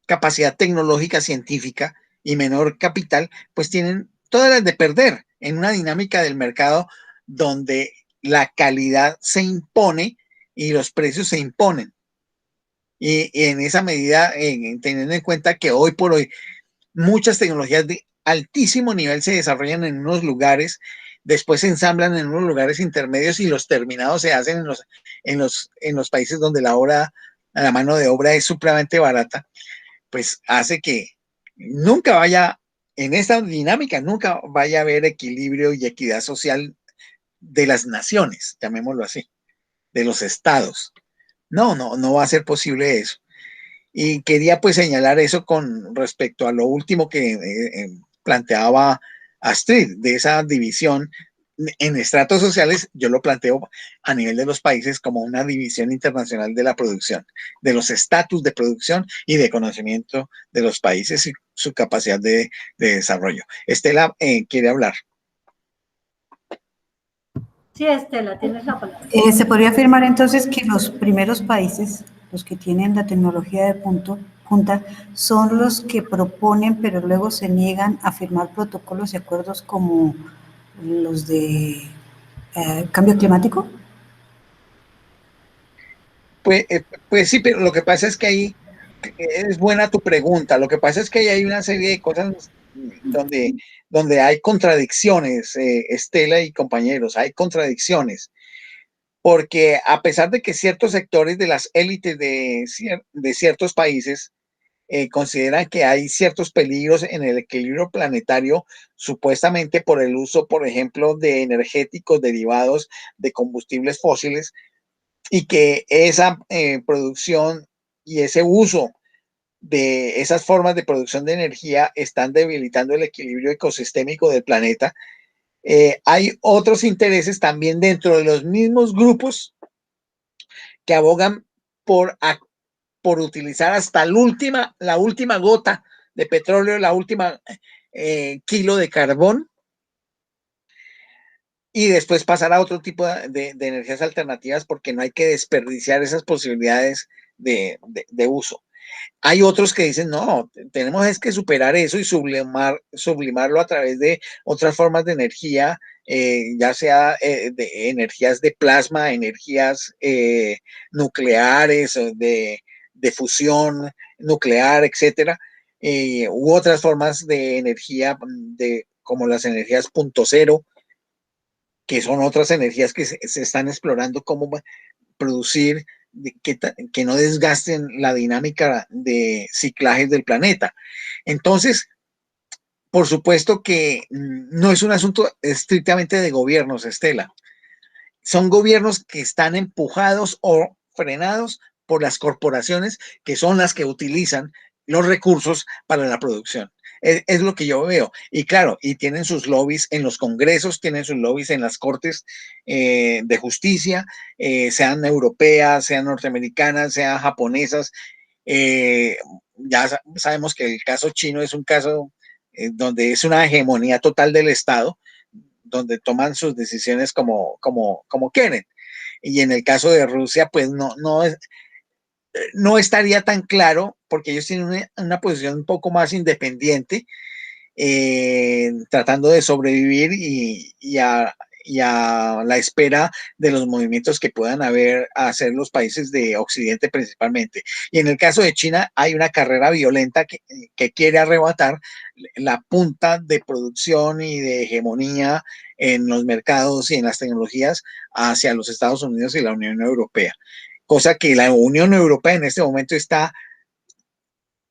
[SPEAKER 2] capacidad tecnológica científica y menor capital, pues tienen todas las de perder en una dinámica del mercado donde la calidad se impone y los precios se imponen. Y en esa medida, teniendo en cuenta que hoy por hoy muchas tecnologías de altísimo nivel se desarrollan en unos lugares, después se ensamblan en unos lugares intermedios y los terminados se hacen en los países donde la mano de obra es supremamente barata, pues hace que nunca vaya, en esta dinámica, nunca vaya a haber equilibrio y equidad social de las naciones, llamémoslo así, de los estados. No va a ser posible eso. Y quería pues señalar eso con respecto a lo último que planteaba Astrid, de esa división en estratos sociales. Yo lo planteo a nivel de los países como una división internacional de la producción, de los estatus de producción y de conocimiento de los países y su capacidad de desarrollo. Estela quiere hablar.
[SPEAKER 1] Sí, Estela, tienes la palabra.
[SPEAKER 5] Se podría afirmar entonces que los primeros países, los que tienen la tecnología de punta, son los que proponen, pero luego se niegan a firmar protocolos y acuerdos como los de cambio climático.
[SPEAKER 2] Pues sí, pero lo que pasa es que ahí es buena tu pregunta. Lo que pasa es que ahí hay una serie de cosas donde hay contradicciones, Estela y compañeros, hay contradicciones. Porque a pesar de que ciertos sectores de las élites de ciertos países consideran que hay ciertos peligros en el equilibrio planetario, supuestamente por el uso, por ejemplo, de energéticos derivados de combustibles fósiles, y que esa producción y ese uso de esas formas de producción de energía están debilitando el equilibrio ecosistémico del planeta. Hay otros intereses también dentro de los mismos grupos que abogan por utilizar hasta la última gota de petróleo, la última kilo de carbón, y después pasar a otro tipo de energías alternativas porque no hay que desperdiciar esas posibilidades de uso. Hay otros que dicen, no, tenemos es que superar eso y sublimarlo a través de otras formas de energía, ya sea de energías de plasma, energías nucleares, de fusión nuclear, etcétera, u otras formas de energía como las energías punto cero, que son otras energías que se están explorando cómo producir que no desgasten la dinámica de ciclajes del planeta. Entonces, por supuesto que no es un asunto estrictamente de gobiernos, Estela. Son gobiernos que están empujados o frenados por las corporaciones que son las que utilizan los recursos para la producción. Es lo que yo veo. Y claro, y tienen sus lobbies en los congresos, tienen sus lobbies en las cortes de justicia, sean europeas, sean norteamericanas, sean japonesas. Ya sabemos que el caso chino es un caso donde es una hegemonía total del Estado, donde toman sus decisiones como quieren. Y en el caso de Rusia, pues no estaría tan claro porque ellos tienen una posición un poco más independiente, tratando de sobrevivir y a la espera de los movimientos que puedan hacer los países de Occidente principalmente. Y en el caso de China hay una carrera violenta que quiere arrebatar la punta de producción y de hegemonía en los mercados y en las tecnologías hacia los Estados Unidos y la Unión Europea. Cosa que la Unión Europea en este momento está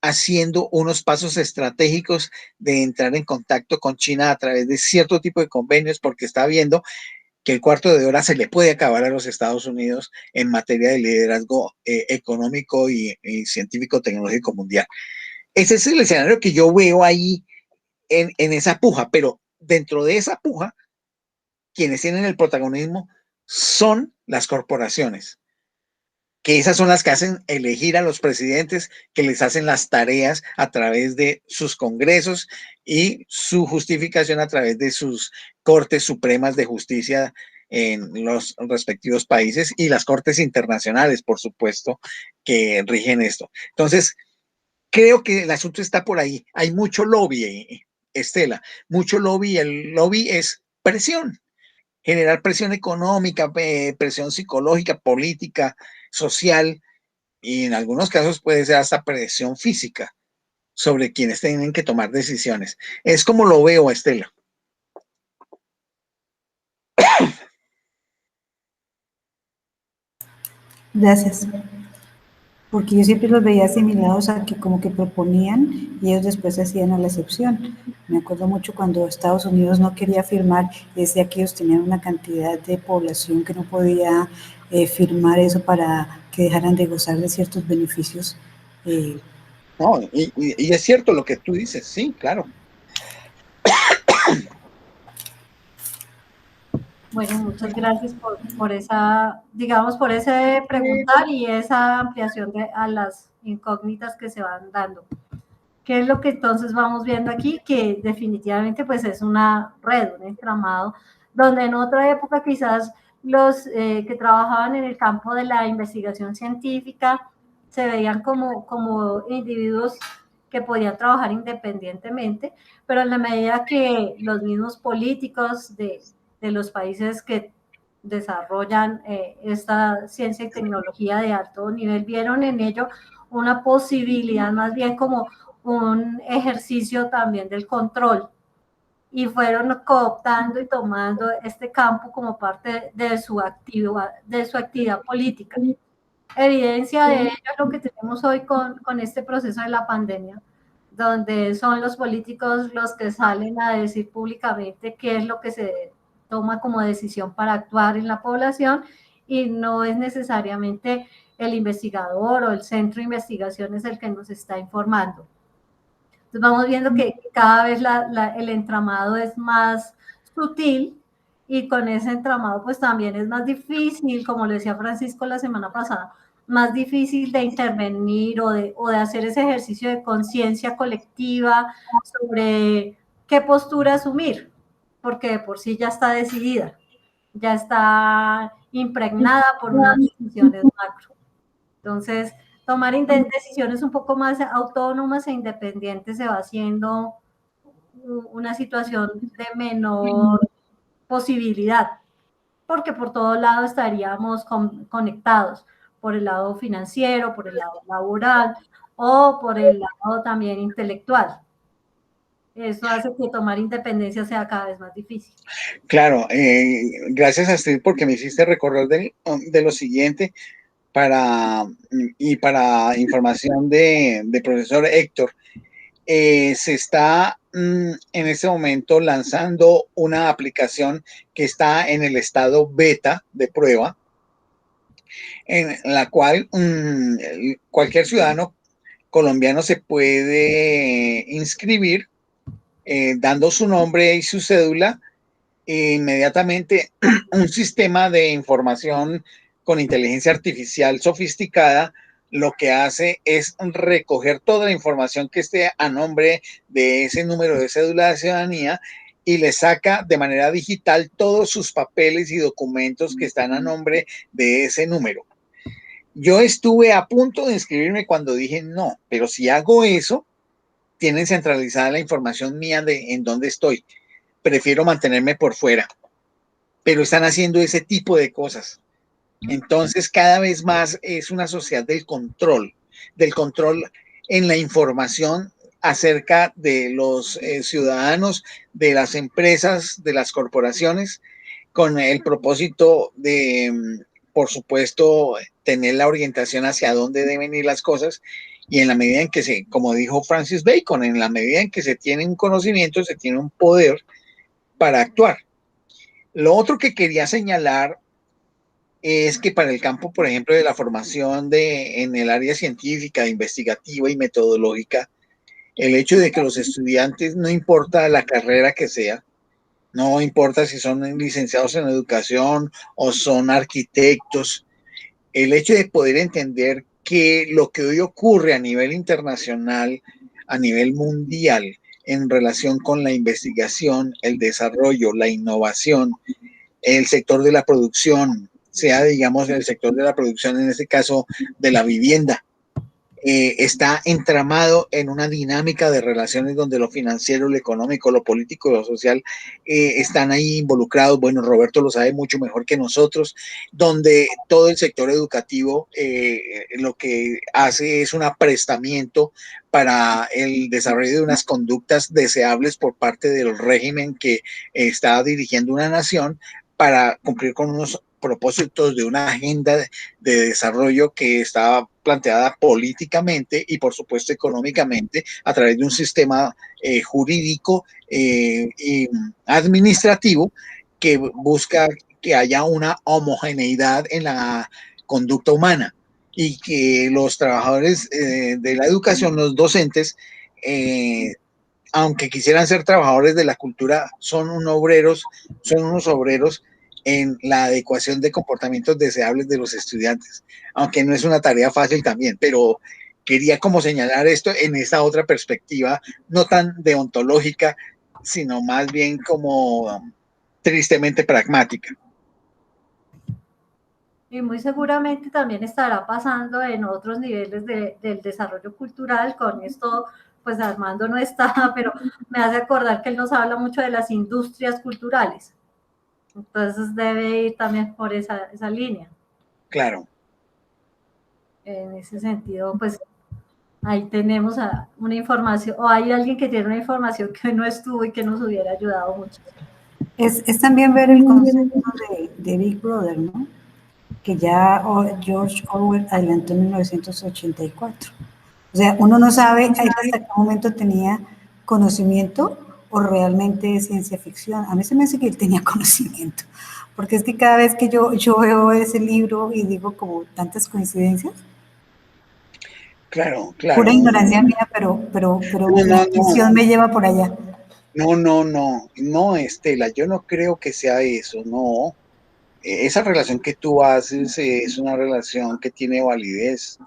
[SPEAKER 2] haciendo unos pasos estratégicos de entrar en contacto con China a través de cierto tipo de convenios, porque está viendo que el cuarto de hora se le puede acabar a los Estados Unidos en materia de liderazgo económico y científico tecnológico mundial. Ese es el escenario que yo veo ahí en esa puja, pero dentro de esa puja, quienes tienen el protagonismo son las corporaciones, que esas son las que hacen elegir a los presidentes, que les hacen las tareas a través de sus congresos y su justificación a través de sus cortes supremas de justicia en los respectivos países y las cortes internacionales, por supuesto, que rigen esto. Entonces, creo que el asunto está por ahí. Hay mucho lobby, Estela, mucho lobby, y el lobby es presión, generar presión económica, presión psicológica, política, social, y en algunos casos puede ser hasta presión física sobre quienes tienen que tomar decisiones. Es como lo veo, Estela.
[SPEAKER 5] Gracias. Porque yo siempre los veía asimilados a que como que proponían y ellos después se hacían a la excepción. Me acuerdo mucho cuando Estados Unidos no quería firmar, decía que ellos tenían una cantidad de población que no podía firmar eso para que dejaran de gozar de ciertos beneficios.
[SPEAKER 2] No, y es cierto lo que tú dices, sí, claro.
[SPEAKER 1] Bueno, muchas gracias por esa, digamos, por ese preguntar y esa ampliación a las incógnitas que se van dando. ¿Qué es lo que entonces vamos viendo aquí? Que definitivamente pues es una red, un entramado, donde en otra época quizás los que trabajaban en el campo de la investigación científica se veían como individuos que podían trabajar independientemente, pero en la medida que los mismos políticos de los países que desarrollan esta ciencia y tecnología de alto nivel vieron en ello una posibilidad más bien como un ejercicio también del control y fueron cooptando y tomando este campo como parte de su actividad política. Evidencia de ello es lo que tenemos hoy con este proceso de la pandemia, donde son los políticos los que salen a decir públicamente qué es lo que se toma como decisión para actuar en la población y no es necesariamente el investigador o el centro de investigaciones el que nos está informando. Entonces vamos viendo que cada vez el entramado es más sutil y con ese entramado pues también es más difícil, como le decía Francisco la semana pasada, más difícil de intervenir o de hacer ese ejercicio de conciencia colectiva sobre qué postura asumir, porque de por sí ya está decidida, ya está impregnada por unas decisiones macro. Entonces, tomar decisiones un poco más autónomas e independientes se va haciendo una situación de menor posibilidad, porque por todo lado estaríamos conectados, por el lado financiero, por el lado laboral o por el lado también intelectual. Eso hace que tomar independencia sea cada vez más difícil.
[SPEAKER 2] Claro, gracias a Astrid porque me hiciste recordar de lo siguiente para información de profesor Héctor. Se está en este momento lanzando una aplicación que está en el estado beta de prueba, en la cual cualquier ciudadano colombiano se puede inscribir dando su nombre y su cédula, inmediatamente un sistema de información con inteligencia artificial sofisticada lo que hace es recoger toda la información que esté a nombre de ese número de cédula de ciudadanía y le saca de manera digital todos sus papeles y documentos que están a nombre de ese número. Yo estuve a punto de inscribirme cuando dije no, pero si hago eso, tienen centralizada la información mía de en dónde estoy. Prefiero mantenerme por fuera, pero están haciendo ese tipo de cosas. Entonces, cada vez más es una sociedad del control en la información acerca de los ciudadanos, de las empresas, de las corporaciones, con el propósito de, por supuesto, tener la orientación hacia dónde deben ir las cosas. Y en la medida en que se, como dijo Francis Bacon, en la medida en que se tiene un conocimiento, se tiene un poder para actuar. Lo otro que quería señalar es que para el campo, por ejemplo, de la formación en el área científica, investigativa y metodológica, el hecho de que los estudiantes, no importa la carrera que sea, no importa si son licenciados en educación o son arquitectos, el hecho de poder entender que lo que hoy ocurre a nivel internacional, a nivel mundial, en relación con la investigación, el desarrollo, la innovación, el sector de la producción, sea, digamos, el sector de la producción, en este caso, de la vivienda, está entramado en una dinámica de relaciones donde lo financiero, lo económico, lo político, lo social están ahí involucrados. Bueno, Roberto lo sabe mucho mejor que nosotros, donde todo el sector educativo lo que hace es un aprestamiento para el desarrollo de unas conductas deseables por parte del régimen que está dirigiendo una nación para cumplir con unos propósitos de una agenda de desarrollo que estaba planteada políticamente y por supuesto económicamente a través de un sistema jurídico y administrativo que busca que haya una homogeneidad en la conducta humana y que los trabajadores de la educación, los docentes, aunque quisieran ser trabajadores de la cultura, son unos obreros en la adecuación de comportamientos deseables de los estudiantes, aunque no es una tarea fácil también, pero quería como señalar esto en esta otra perspectiva, no tan deontológica, sino más bien como tristemente pragmática.
[SPEAKER 1] Y muy seguramente también estará pasando en otros niveles del desarrollo cultural. Con esto, pues Armando no está, pero me hace acordar que él nos habla mucho de las industrias culturales. Entonces debe ir también por esa línea.
[SPEAKER 2] Claro.
[SPEAKER 1] En ese sentido, pues ahí tenemos una información, o hay alguien que tiene una información que no estuvo y que nos hubiera ayudado mucho.
[SPEAKER 5] Es también ver el concepto de Big Brother, ¿no? Que ya George Orwell adelantó en 1984. O sea, uno no sabe hasta qué momento tenía conocimiento o realmente es ciencia ficción. A mí se me hace que él tenía conocimiento, porque es que cada vez que yo veo ese libro y digo como tantas coincidencias.
[SPEAKER 2] Claro, claro.
[SPEAKER 5] Pura ignorancia mía, pero la ficción me lleva por allá.
[SPEAKER 2] No, Estela, yo no creo que sea eso, no. Esa relación que tú haces es una relación que tiene validez.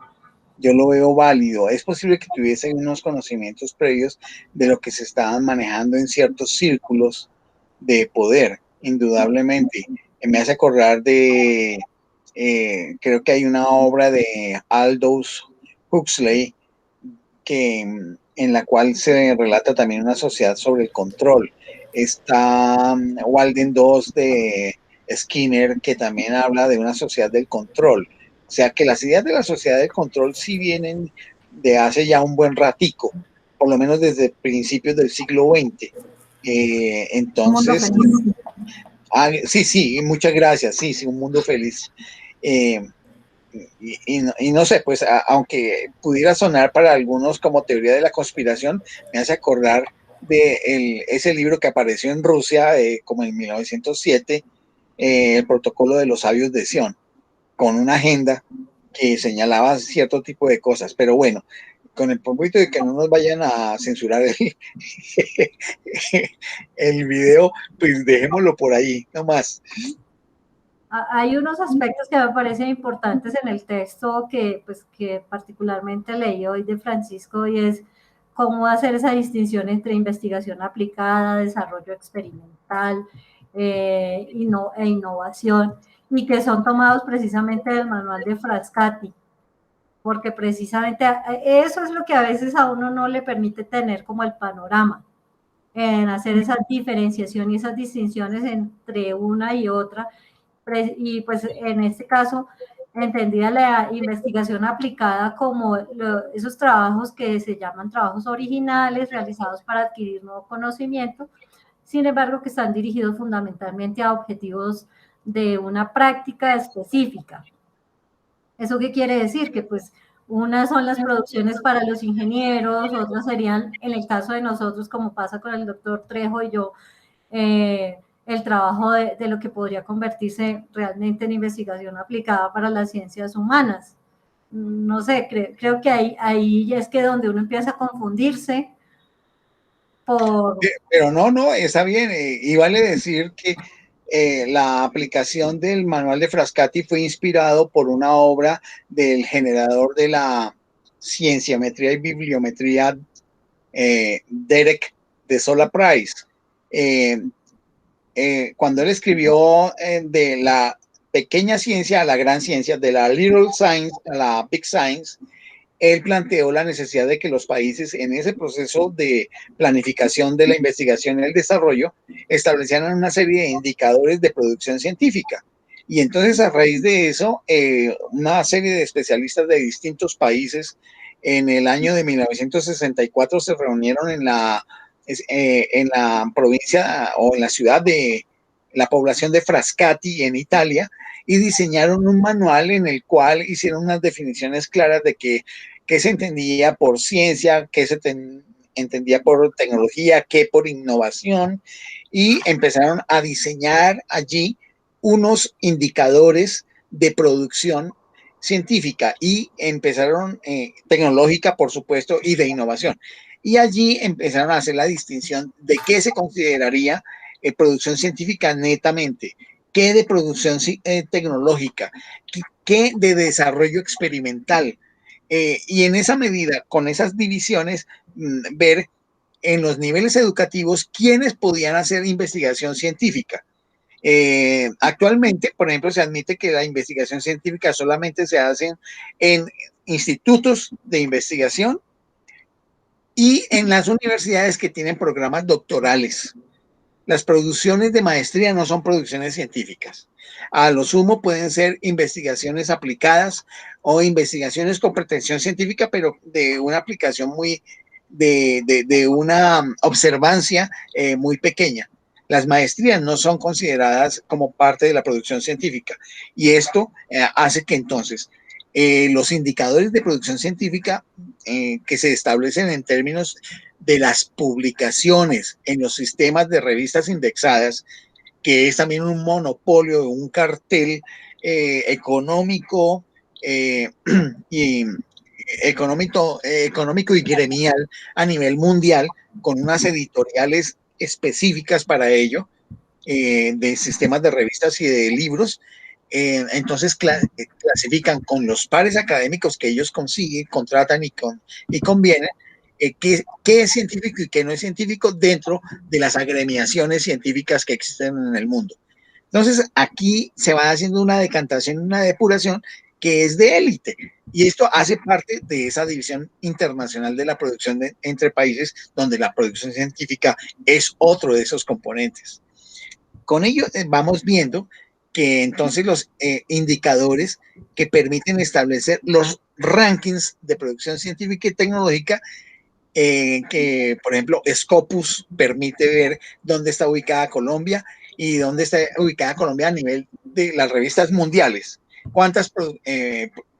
[SPEAKER 2] Yo lo veo válido. Es posible que tuviesen unos conocimientos previos de lo que se estaban manejando en ciertos círculos de poder, indudablemente. Me hace acordar de, creo que hay una obra de Aldous Huxley en la cual se relata también una sociedad sobre el control. Está Walden 2 de Skinner, que también habla de una sociedad del control. O sea que las ideas de la sociedad del control sí vienen de hace ya un buen ratico, por lo menos desde principios del siglo XX. Entonces, sí, muchas gracias. Sí, un mundo feliz. Y no sé, pues aunque pudiera sonar para algunos como teoría de la conspiración, me hace acordar de ese libro que apareció en Rusia como en 1907, el protocolo de los sabios de Sion, con una agenda que señalaba cierto tipo de cosas. Pero bueno, con el propósito de que no nos vayan a censurar el video, pues dejémoslo por ahí, no más.
[SPEAKER 1] Hay unos aspectos que me parecen importantes en el texto que particularmente leí hoy de Francisco, y es cómo hacer esa distinción entre investigación aplicada, desarrollo experimental e innovación, y que son tomados precisamente del manual de Frascati, porque precisamente eso es lo que a veces a uno no le permite tener como el panorama, en hacer esa diferenciación y esas distinciones entre una y otra. Y pues en este caso entendía la investigación aplicada como esos trabajos que se llaman trabajos originales realizados para adquirir nuevo conocimiento, sin embargo que están dirigidos fundamentalmente a objetivos de una práctica específica. ¿Eso qué quiere decir? Que pues unas son las producciones para los ingenieros, otras serían, en el caso de nosotros, como pasa con el doctor Trejo y yo, el trabajo de lo que podría convertirse realmente en investigación aplicada para las ciencias humanas. No sé, creo que ahí es que donde uno empieza a confundirse por...
[SPEAKER 2] Pero no, está bien. Y vale decir que la aplicación del manual de Frascati fue inspirado por una obra del generador de la cienciametría y bibliometría, Derek de Sola Price. Cuando él escribió de la pequeña ciencia a la gran ciencia, de la little science a la big science, él planteó la necesidad de que los países en ese proceso de planificación de la investigación y el desarrollo establecieran una serie de indicadores de producción científica. Y entonces a raíz de eso, una serie de especialistas de distintos países en el año de 1964 se reunieron en la provincia o en la ciudad de la población de Frascati en Italia, y diseñaron un manual en el cual hicieron unas definiciones claras de qué se entendía por ciencia, qué se entendía por tecnología, qué por innovación, y empezaron a diseñar allí unos indicadores de producción científica y empezaron tecnológica, por supuesto, y de innovación. Y allí empezaron a hacer la distinción de qué se consideraría producción científica netamente, qué de producción tecnológica, qué de desarrollo experimental. Y en esa medida, con esas divisiones, ver en los niveles educativos quiénes podían hacer investigación científica. Actualmente, por ejemplo, se admite que la investigación científica solamente se hace en institutos de investigación y en las universidades que tienen programas doctorales. Las producciones de maestría no son producciones científicas. A lo sumo pueden ser investigaciones aplicadas o investigaciones con pretensión científica, pero de una aplicación de una observancia muy pequeña. Las maestrías no son consideradas como parte de la producción científica, y esto hace que entonces los indicadores de producción científica que se establecen en términos de las publicaciones en los sistemas de revistas indexadas, que es también un monopolio, un cartel económico y económico y gremial a nivel mundial, con unas editoriales específicas para ello, de sistemas de revistas y de libros. Entonces clasifican con los pares académicos que ellos consiguen, contratan y convienen, qué es científico y qué no es científico dentro de las agremiaciones científicas que existen en el mundo. Entonces aquí se va haciendo una decantación, una depuración que es de élite, y esto hace parte de esa división internacional de la producción entre países, donde la producción científica es otro de esos componentes. Con ello vamos viendo que entonces los indicadores que permiten establecer los rankings de producción científica y tecnológica, que por ejemplo Scopus permite ver dónde está ubicada Colombia y dónde está ubicada Colombia a nivel de las revistas mundiales. ¿Cuántos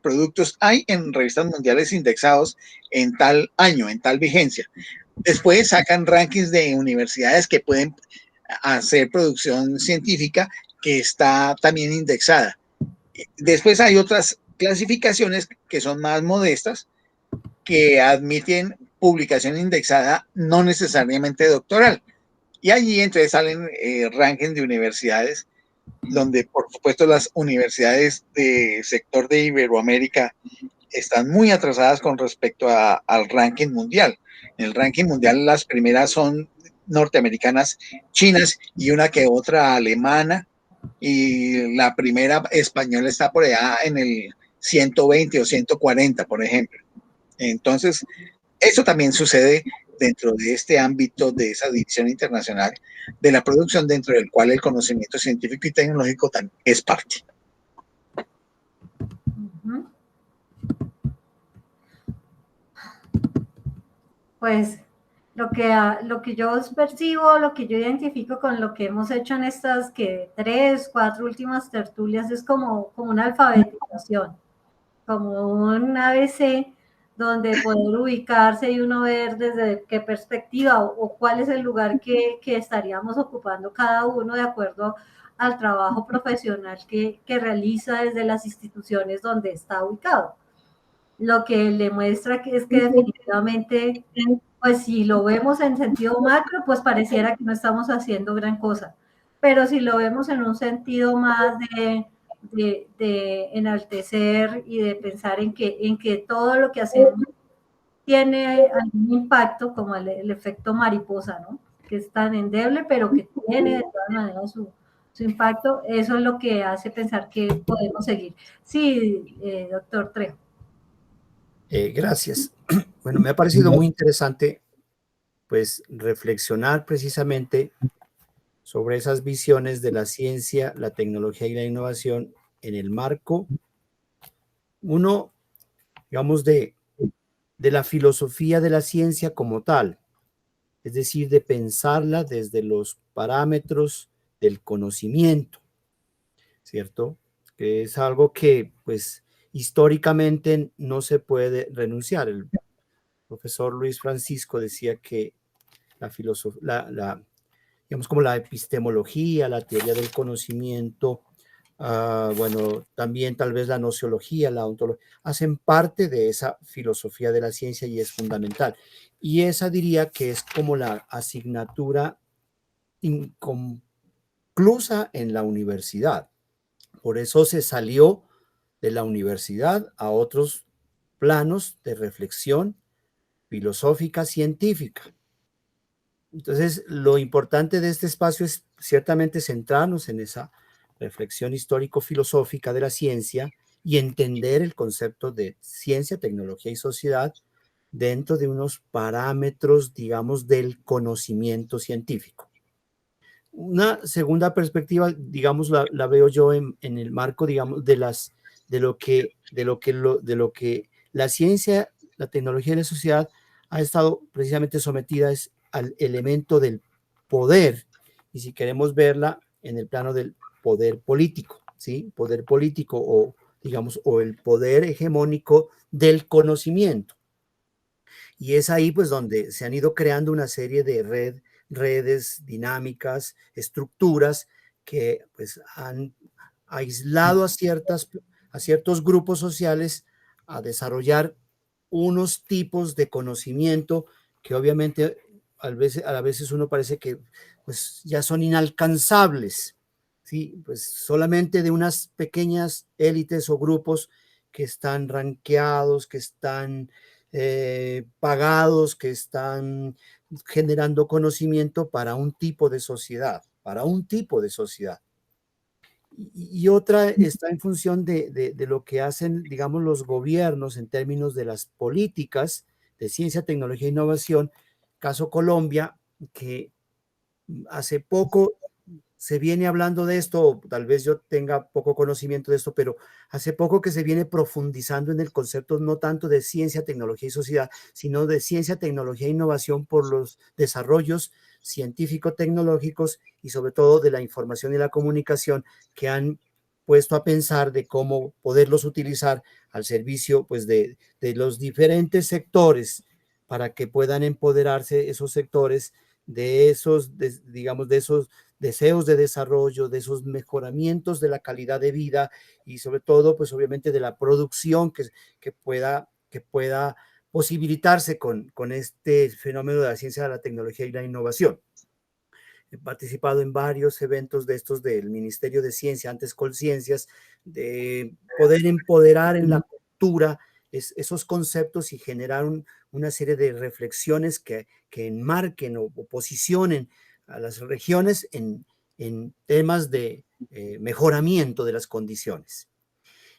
[SPEAKER 2] productos hay en revistas mundiales indexados en tal año, en tal vigencia? Después sacan rankings de universidades que pueden hacer producción científica que está también indexada. Después hay otras clasificaciones que son más modestas, que admiten publicación indexada, no necesariamente doctoral. Y allí entonces salen rankings de universidades, donde por supuesto las universidades del sector de Iberoamérica están muy atrasadas con respecto al ranking mundial. En el ranking mundial las primeras son norteamericanas, chinas y una que otra alemana, y la primera española está por allá en el 120 o 140, por ejemplo. Entonces, eso también sucede dentro de este ámbito de esa división internacional de la producción, dentro del cual el conocimiento científico y tecnológico es parte.
[SPEAKER 1] Pues lo que yo percibo, lo que yo identifico con lo que hemos hecho en estas 3, 4 últimas tertulias es como una alfabetización, como un ABC donde poder ubicarse y uno ver desde qué perspectiva o cuál es el lugar que estaríamos ocupando cada uno de acuerdo al trabajo profesional que realiza desde las instituciones donde está ubicado. Lo que le muestra que es que definitivamente, pues si lo vemos en sentido macro, pues pareciera que no estamos haciendo gran cosa. Pero si lo vemos en un sentido más de enaltecer y de pensar en que todo lo que hacemos tiene algún impacto, como el efecto mariposa, ¿no? Que es tan endeble, pero que tiene de todas maneras su impacto, eso es lo que hace pensar que podemos seguir. Sí, doctor Trejo.
[SPEAKER 4] Gracias. Bueno, me ha parecido muy interesante pues reflexionar precisamente sobre esas visiones de la ciencia, la tecnología y la innovación en el marco, uno, digamos, de la filosofía de la ciencia como tal, es decir, de pensarla desde los parámetros del conocimiento, ¿cierto? Que es algo que, pues, históricamente no se puede renunciar. El profesor Luis Francisco decía que la filosofía, digamos como la epistemología, la teoría del conocimiento, bueno, también tal vez la nociología, la ontología, hacen parte de esa filosofía de la ciencia y es fundamental. Y esa diría que es como la asignatura inconclusa en la universidad. Por eso se salió de la universidad a otros planos de reflexión filosófica, científica. Entonces, lo importante de este espacio es ciertamente centrarnos en esa reflexión histórico-filosófica de la ciencia y entender el concepto de ciencia, tecnología y sociedad dentro de unos parámetros, digamos, del conocimiento científico. Una segunda perspectiva, digamos, la veo yo en el marco, digamos, de lo que la ciencia, la tecnología y la sociedad ha estado precisamente sometida al elemento del poder, y si queremos verla en el plano del poder político, ¿sí? Poder político o, digamos, o el poder hegemónico del conocimiento. Y es ahí, pues, donde se han ido creando una serie de redes dinámicas, estructuras que, pues, han aislado a ciertos grupos sociales a desarrollar unos tipos de conocimiento que obviamente a veces uno parece que pues ya son inalcanzables, ¿sí? Pues solamente de unas pequeñas élites o grupos que están ranqueados, que están pagados, que están generando conocimiento para un tipo de sociedad, Y otra está en función de lo que hacen, digamos, los gobiernos en términos de las políticas de ciencia, tecnología e innovación. Caso Colombia, que hace poco se viene hablando de esto, tal vez yo tenga poco conocimiento de esto, pero hace poco que se viene profundizando en el concepto no tanto de ciencia, tecnología y sociedad, sino de ciencia, tecnología e innovación por los desarrollos científico-tecnológicos y sobre todo de la información y la comunicación que han puesto a pensar de cómo poderlos utilizar al servicio pues, de los diferentes sectores para que puedan empoderarse esos sectores de esos, digamos, de esos deseos de desarrollo, de esos mejoramientos de la calidad de vida y sobre todo, pues obviamente de la producción que pueda posibilitarse con este fenómeno de la ciencia, la tecnología y la innovación. He participado en varios eventos de estos del Ministerio de Ciencia, antes Colciencias, de poder empoderar en la cultura esos conceptos y generar una serie de reflexiones que enmarquen o posicionen a las regiones en temas de mejoramiento de las condiciones.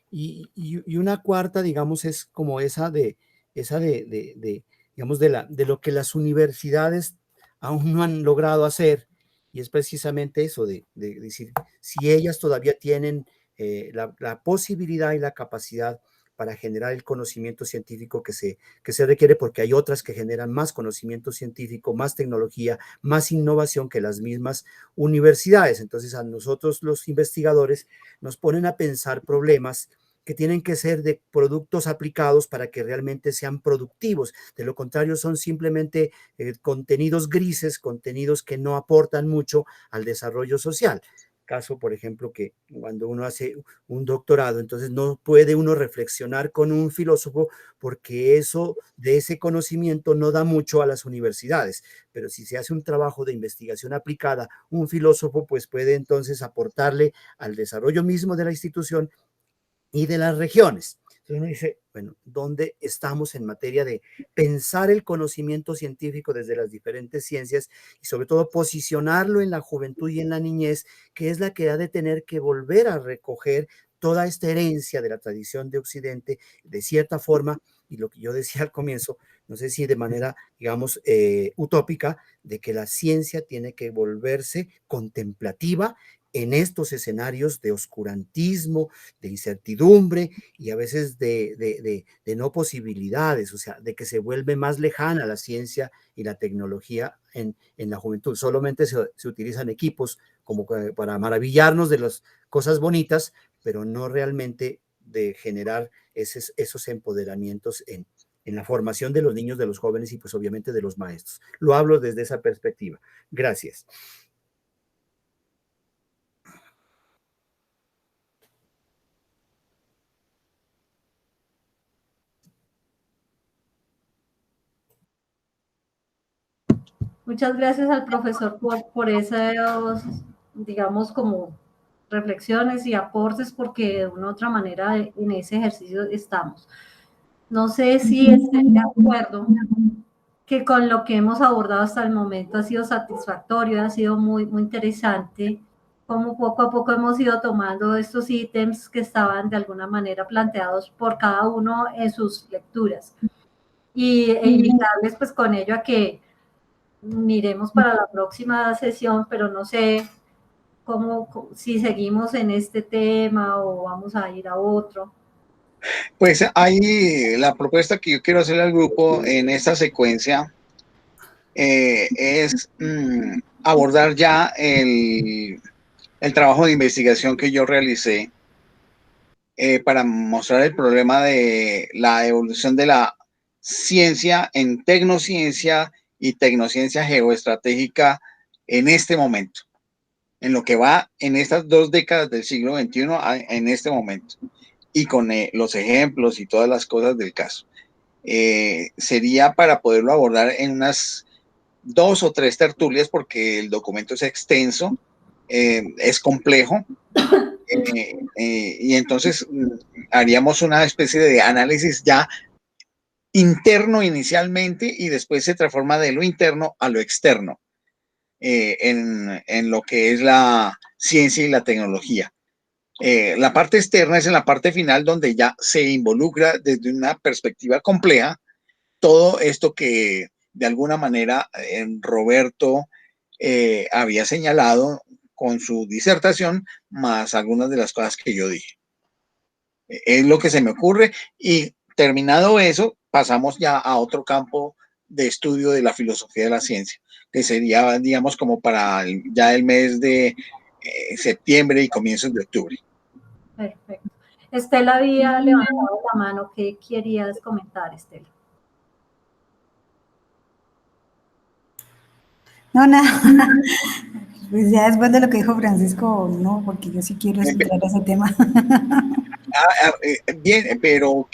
[SPEAKER 4] Y una cuarta, digamos, es como esa digamos, de lo que las universidades aún no han logrado hacer, y es precisamente eso de decir, si ellas todavía tienen la posibilidad y la capacidad para generar el conocimiento científico que se requiere, porque hay otras que generan más conocimiento científico, más tecnología, más innovación que las mismas universidades. Entonces, a nosotros los investigadores nos ponen a pensar problemas que tienen que ser de productos aplicados para que realmente sean productivos. De lo contrario, son simplemente contenidos grises, contenidos que no aportan mucho al desarrollo social. Caso, por ejemplo, que cuando uno hace un doctorado, entonces no puede uno reflexionar con un filósofo porque eso, de ese conocimiento no da mucho a las universidades. Pero si se hace un trabajo de investigación aplicada, un filósofo pues puede entonces aportarle al desarrollo mismo de la institución y de las regiones. Entonces uno dice, bueno, ¿dónde estamos en materia de pensar el conocimiento científico desde las diferentes ciencias y sobre todo posicionarlo en la juventud y en la niñez, que es la que ha de tener que volver a recoger toda esta herencia de la tradición de Occidente, de cierta forma, y lo que yo decía al comienzo, no sé si de manera, digamos, utópica, de que la ciencia tiene que volverse contemplativa en estos escenarios de oscurantismo, de incertidumbre y a veces de no posibilidades, o sea, de que se vuelve más lejana la ciencia y la tecnología en la juventud. Solamente se utilizan equipos como para maravillarnos de las cosas bonitas, pero no realmente de generar esos empoderamientos en la formación de los niños, de los jóvenes y pues obviamente de los maestros. Lo hablo desde esa perspectiva. Gracias.
[SPEAKER 1] Muchas gracias al profesor por esas, digamos, como reflexiones y aportes, porque de una u otra manera en ese ejercicio estamos. No sé si estén de acuerdo que con lo que hemos abordado hasta el momento ha sido satisfactorio, ha sido muy, muy interesante, como poco a poco hemos ido tomando estos ítems que estaban de alguna manera planteados por cada uno en sus lecturas. E invitarles pues con ello a que miremos para la próxima sesión, pero no sé si seguimos en este tema o vamos a ir a otro.
[SPEAKER 2] Pues hay la propuesta que yo quiero hacerle al grupo en esta secuencia es abordar ya el trabajo de investigación que yo realicé para mostrar el problema de la evolución de la ciencia en tecnociencia y tecnociencia geoestratégica en este momento, en lo que va en estas 2 décadas del siglo XXI en este momento, y con los ejemplos y todas las cosas del caso. Sería para poderlo abordar en unas 2 o 3 tertulias, porque el documento es extenso, es complejo, y entonces haríamos una especie de análisis ya interno inicialmente y después se transforma de lo interno a lo externo en lo que es la ciencia y la tecnología. La parte externa es en la parte final donde ya se involucra desde una perspectiva compleja todo esto que de alguna manera Roberto había señalado con su disertación, más algunas de las cosas que yo dije. Es lo que se me ocurre, y terminado eso, pasamos ya a otro campo de estudio de la filosofía de la ciencia, que sería, digamos, como para ya el mes de septiembre y comienzos de octubre.
[SPEAKER 1] Perfecto. Estela había levantado la mano. ¿Qué querías comentar, Estela?
[SPEAKER 5] No, nada. Pues ya después de lo que dijo Francisco, no, porque yo sí quiero entrar a ese tema.
[SPEAKER 2] Bien, pero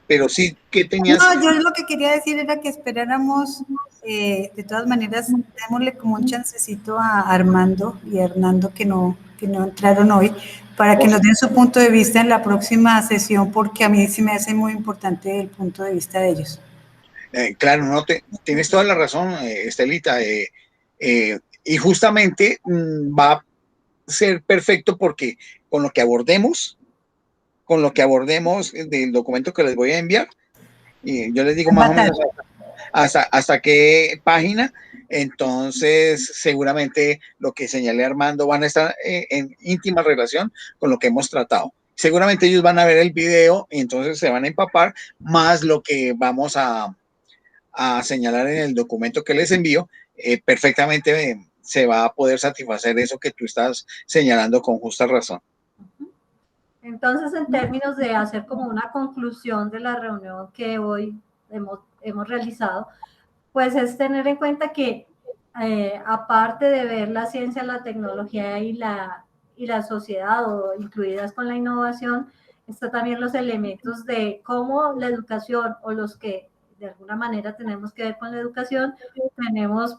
[SPEAKER 2] pero sí, ¿qué tenías?
[SPEAKER 5] No, yo lo que quería decir era que esperáramos, de todas maneras, démosle como un chancecito a Armando y a Hernando que no entraron hoy, para que nos den su punto de vista en la próxima sesión, porque a mí sí me hace muy importante el punto de vista de ellos.
[SPEAKER 2] Claro, no tienes toda la razón, Estelita. Y justamente va a ser perfecto porque con lo que abordemos del documento que les voy a enviar, y yo les digo más o menos hasta qué página, entonces seguramente lo que señalé Armando van a estar en íntima relación con lo que hemos tratado. Seguramente ellos van a ver el video y entonces se van a empapar más lo que vamos a señalar en el documento que les envío, perfectamente se va a poder satisfacer eso que tú estás señalando con justa razón.
[SPEAKER 1] Entonces, en términos de hacer como una conclusión de la reunión que hoy hemos realizado, pues es tener en cuenta que aparte de ver la ciencia, la tecnología y la sociedad o incluidas con la innovación, está también los elementos de cómo la educación o los que de alguna manera tenemos que ver con la educación, tenemos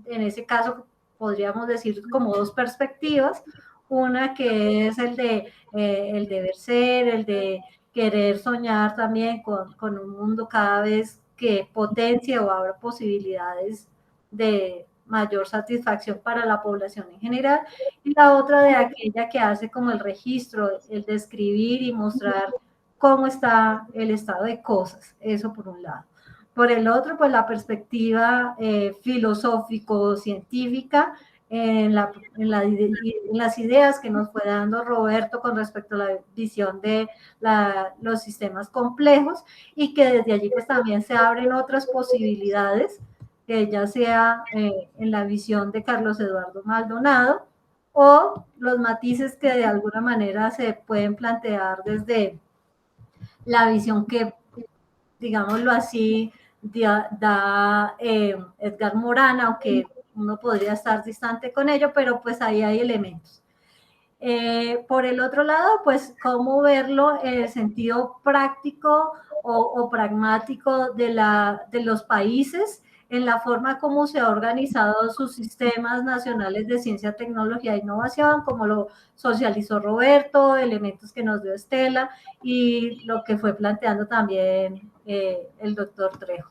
[SPEAKER 1] en ese caso podríamos decir como dos perspectivas, una que es el el deber ser, el de querer soñar también con un mundo cada vez que potencie o abra posibilidades de mayor satisfacción para la población en general, y la otra de aquella que hace como el registro, el describir y mostrar cómo está el estado de cosas, eso por un lado. Por el otro, pues la perspectiva filosófico-científica en las ideas que nos fue dando Roberto con respecto a la visión de los sistemas complejos, y que desde allí pues también se abren otras posibilidades, que ya sea en la visión de Carlos Eduardo Maldonado o los matices que de alguna manera se pueden plantear desde la visión que, digámoslo así, da Edgar Morán, aunque uno podría estar distante con ello, pero pues ahí hay elementos. Por el otro lado, pues cómo verlo en el sentido práctico o pragmático de los países, en la forma como se han organizado sus sistemas nacionales de ciencia, tecnología e innovación, como lo socializó Roberto, elementos que nos dio Estela y lo que fue planteando también el doctor Trejo.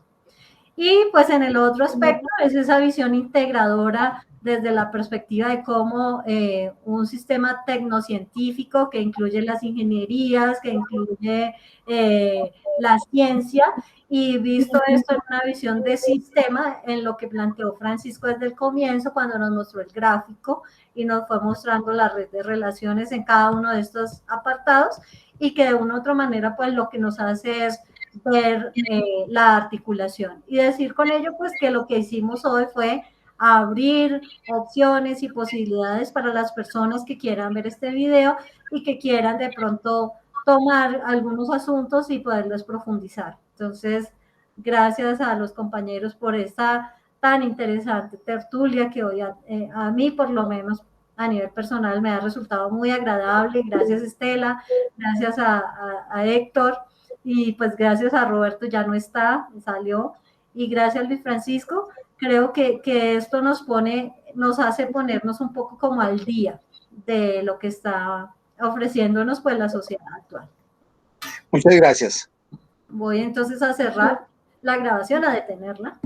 [SPEAKER 1] Y pues en el otro aspecto es esa visión integradora desde la perspectiva de cómo un sistema tecnocientífico que incluye las ingenierías, que incluye la ciencia, y visto esto en una visión de sistema, en lo que planteó Francisco desde el comienzo, cuando nos mostró el gráfico y nos fue mostrando la red de relaciones en cada uno de estos apartados, y que de una u otra manera pues lo que nos hace es ver la articulación y decir con ello pues que lo que hicimos hoy fue abrir opciones y posibilidades para las personas que quieran ver este video y que quieran de pronto tomar algunos asuntos y poderlos profundizar. Entonces, gracias a los compañeros por esta tan interesante tertulia que hoy a mí por lo menos a nivel personal me ha resultado muy agradable. Gracias Estela, gracias a Héctor, y pues gracias a Roberto, ya no está, salió, y gracias a Luis Francisco. Creo que esto nos hace ponernos un poco como al día de lo que está ofreciéndonos pues la sociedad actual.
[SPEAKER 2] Muchas gracias.
[SPEAKER 1] Voy entonces a cerrar la grabación, a detenerla.